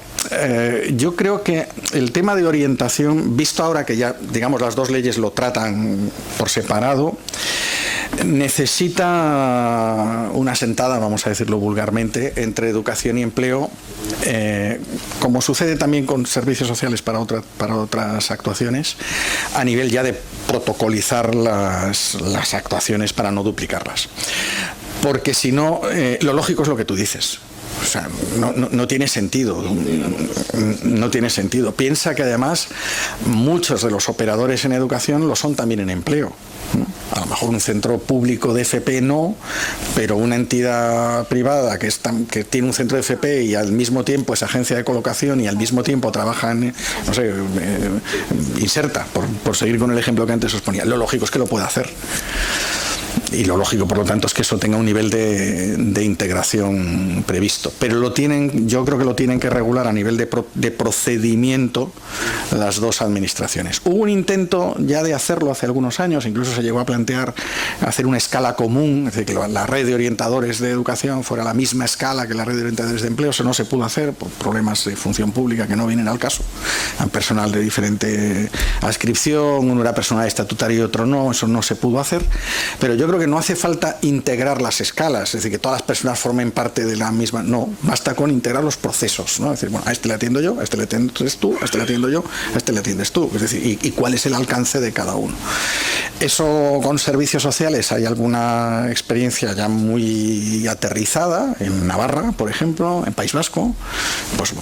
creo que el tema de orientación, visto ahora que ya, digamos, las dos leyes lo tratan por separado, necesita una sentada, vamos a decirlo vulgarmente, entre educación y empleo, como sucede también con servicios sociales para otras actuaciones, a nivel ya de protocolizar las actuaciones para no duplicarlas. Porque si no, lo lógico es lo que tú dices. O sea, no tiene sentido. No tiene sentido. Piensa que además muchos de los operadores en educación lo son también en empleo, ¿no? A lo mejor un centro público de FP no, pero una entidad privada que tiene un centro de FP y al mismo tiempo es agencia de colocación y al mismo tiempo trabaja en, no sé, Inserta, por seguir con el ejemplo que antes os ponía. Lo lógico es que lo pueda hacer. Y lo lógico, por lo tanto, es que eso tenga un nivel de integración previsto. Pero yo creo que lo tienen que regular a nivel de procedimiento las dos administraciones. Hubo un intento ya de hacerlo hace algunos años, incluso se llegó a plantear hacer una escala común, es decir, que la red de orientadores de educación fuera la misma escala que la red de orientadores de empleo. Eso no se pudo hacer por problemas de función pública que no vienen al caso. Hay personal de diferente adscripción, uno era personal estatutario y otro no, eso no se pudo hacer. Pero yo creo que no hace falta integrar las escalas, es decir, que todas las personas formen parte de la misma, no, basta con integrar los procesos, ¿no? Es decir, bueno, a este le atiendo yo, a este le atiendes tú, a este le atiendo yo, a este le atiendes tú, es decir, y cuál es el alcance de cada uno. Eso con servicios sociales hay alguna experiencia ya muy aterrizada, en Navarra, por ejemplo, en País Vasco, pues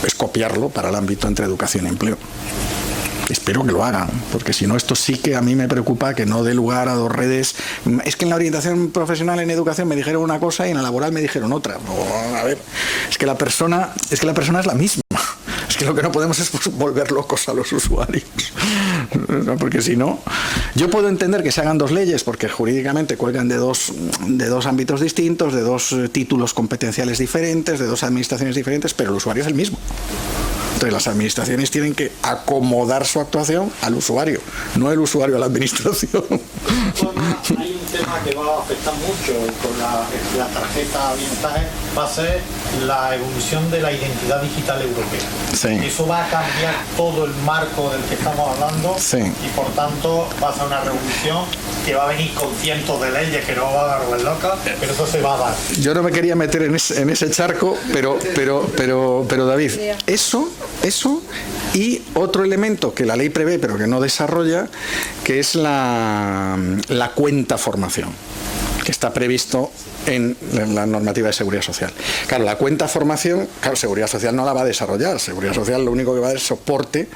es copiarlo para el ámbito entre educación y empleo. Espero que lo hagan, porque si no, esto sí que a mí me preocupa, que no dé lugar a dos redes. Es que en la orientación profesional en educación me dijeron una cosa y en la laboral me dijeron otra. A ver, es que la persona es la misma. Es que lo que no podemos es volver locos a los usuarios, ¿no? Porque si no, yo puedo entender que se hagan dos leyes porque jurídicamente cuelgan de dos ámbitos distintos, de dos títulos competenciales diferentes, de dos administraciones diferentes, pero el usuario es el mismo. Entonces las administraciones tienen que acomodar su actuación al usuario, no el usuario a la administración. Hay un tema que va a afectar mucho con la tarjeta bienestar, va a ser la evolución de la identidad digital europea. Sí. Eso va a cambiar todo el marco del que estamos hablando, sí. Y por tanto va a ser una revolución que va a venir con cientos de leyes que no van a volver locas, pero eso se va a dar. Yo no me quería meter en ese charco, pero David, eso y otro elemento que la ley prevé pero que no desarrolla, que es la cuenta formación, que está previsto en la normativa de Seguridad Social. Claro, la cuenta formación, claro, Seguridad Social no la va a desarrollar. Seguridad Social lo único que va a dar es soporte,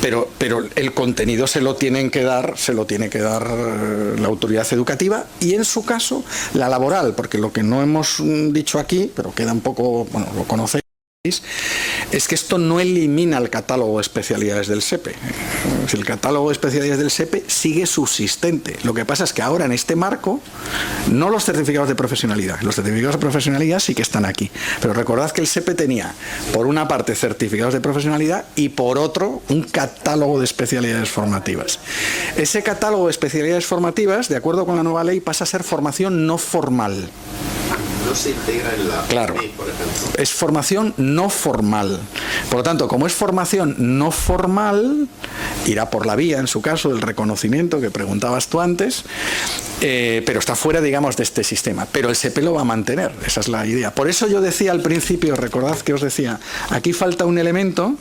pero el contenido se lo tiene que dar la autoridad educativa y en su caso la laboral, porque lo que no hemos dicho aquí, pero queda un poco, bueno, lo conocéis, es que esto no elimina el catálogo de especialidades del SEPE. El catálogo de especialidades del SEPE sigue subsistente. Lo que pasa es que ahora en este marco, no los certificados de profesionalidad, los certificados de profesionalidad sí que están aquí. Pero recordad que el SEPE tenía, por una parte, certificados de profesionalidad y por otro, un catálogo de especialidades formativas. Ese catálogo de especialidades formativas, de acuerdo con la nueva ley, pasa a ser formación no formal. No se integra en la ley, por ejemplo. Es formación no formal. Por lo tanto, como es formación no formal, irá por la vía, en su caso, del reconocimiento que preguntabas tú antes, pero está fuera, digamos, de este sistema. Pero el SEPE lo va a mantener, esa es la idea. Por eso yo decía al principio, recordad que os decía, aquí falta un elemento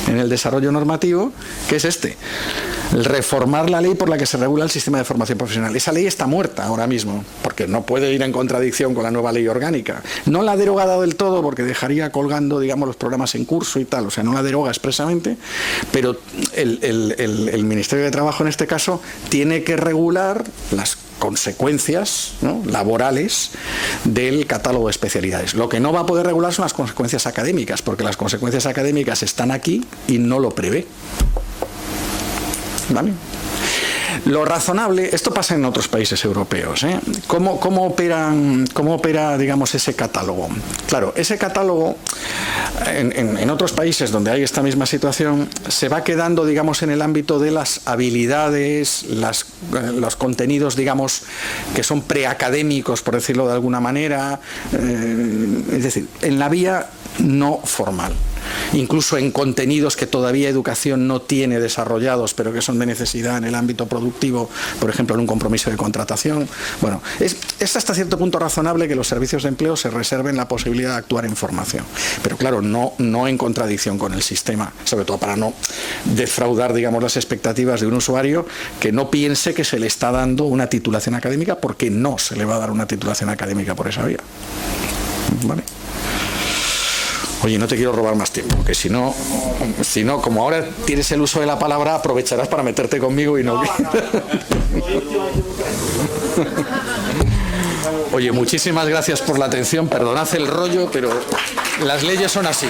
en el desarrollo normativo, que es este: reformar la ley por la que se regula el sistema de formación profesional. Esa ley está muerta ahora mismo, porque no puede ir en contradicción con la nueva ley orgánica. No la ha derogado del todo, porque dejaría colgando, digamos, los programas en curso y tal, o sea, no la deroga expresamente, pero el Ministerio de Trabajo, en este caso, tiene que regular las consecuencias, ¿no?, laborales del catálogo de especialidades. Lo que no va a poder regular son las consecuencias académicas, porque las consecuencias académicas están aquí y no lo prevé. ¿Vale? Lo razonable, esto pasa en otros países europeos, ¿eh? ¿Cómo opera, digamos, ese catálogo? Claro, ese catálogo en otros países donde hay esta misma situación se va quedando, digamos, en el ámbito de las habilidades, los contenidos, digamos, que son preacadémicos, por decirlo de alguna manera, es decir, en la vía no formal. Incluso en contenidos que todavía educación no tiene desarrollados, pero que son de necesidad en el ámbito productivo, por ejemplo, en un compromiso de contratación. Bueno, es hasta cierto punto razonable que los servicios de empleo se reserven la posibilidad de actuar en formación, pero claro, no en contradicción con el sistema, sobre todo para no defraudar, digamos, las expectativas de un usuario que no piense que se le está dando una titulación académica, porque no se le va a dar una titulación académica por esa vía. ¿Vale? Oye, no te quiero robar más tiempo, porque si no, como ahora tienes el uso de la palabra, aprovecharás para meterte conmigo y no. Oye, muchísimas gracias por la atención, perdonad el rollo, pero las leyes son así.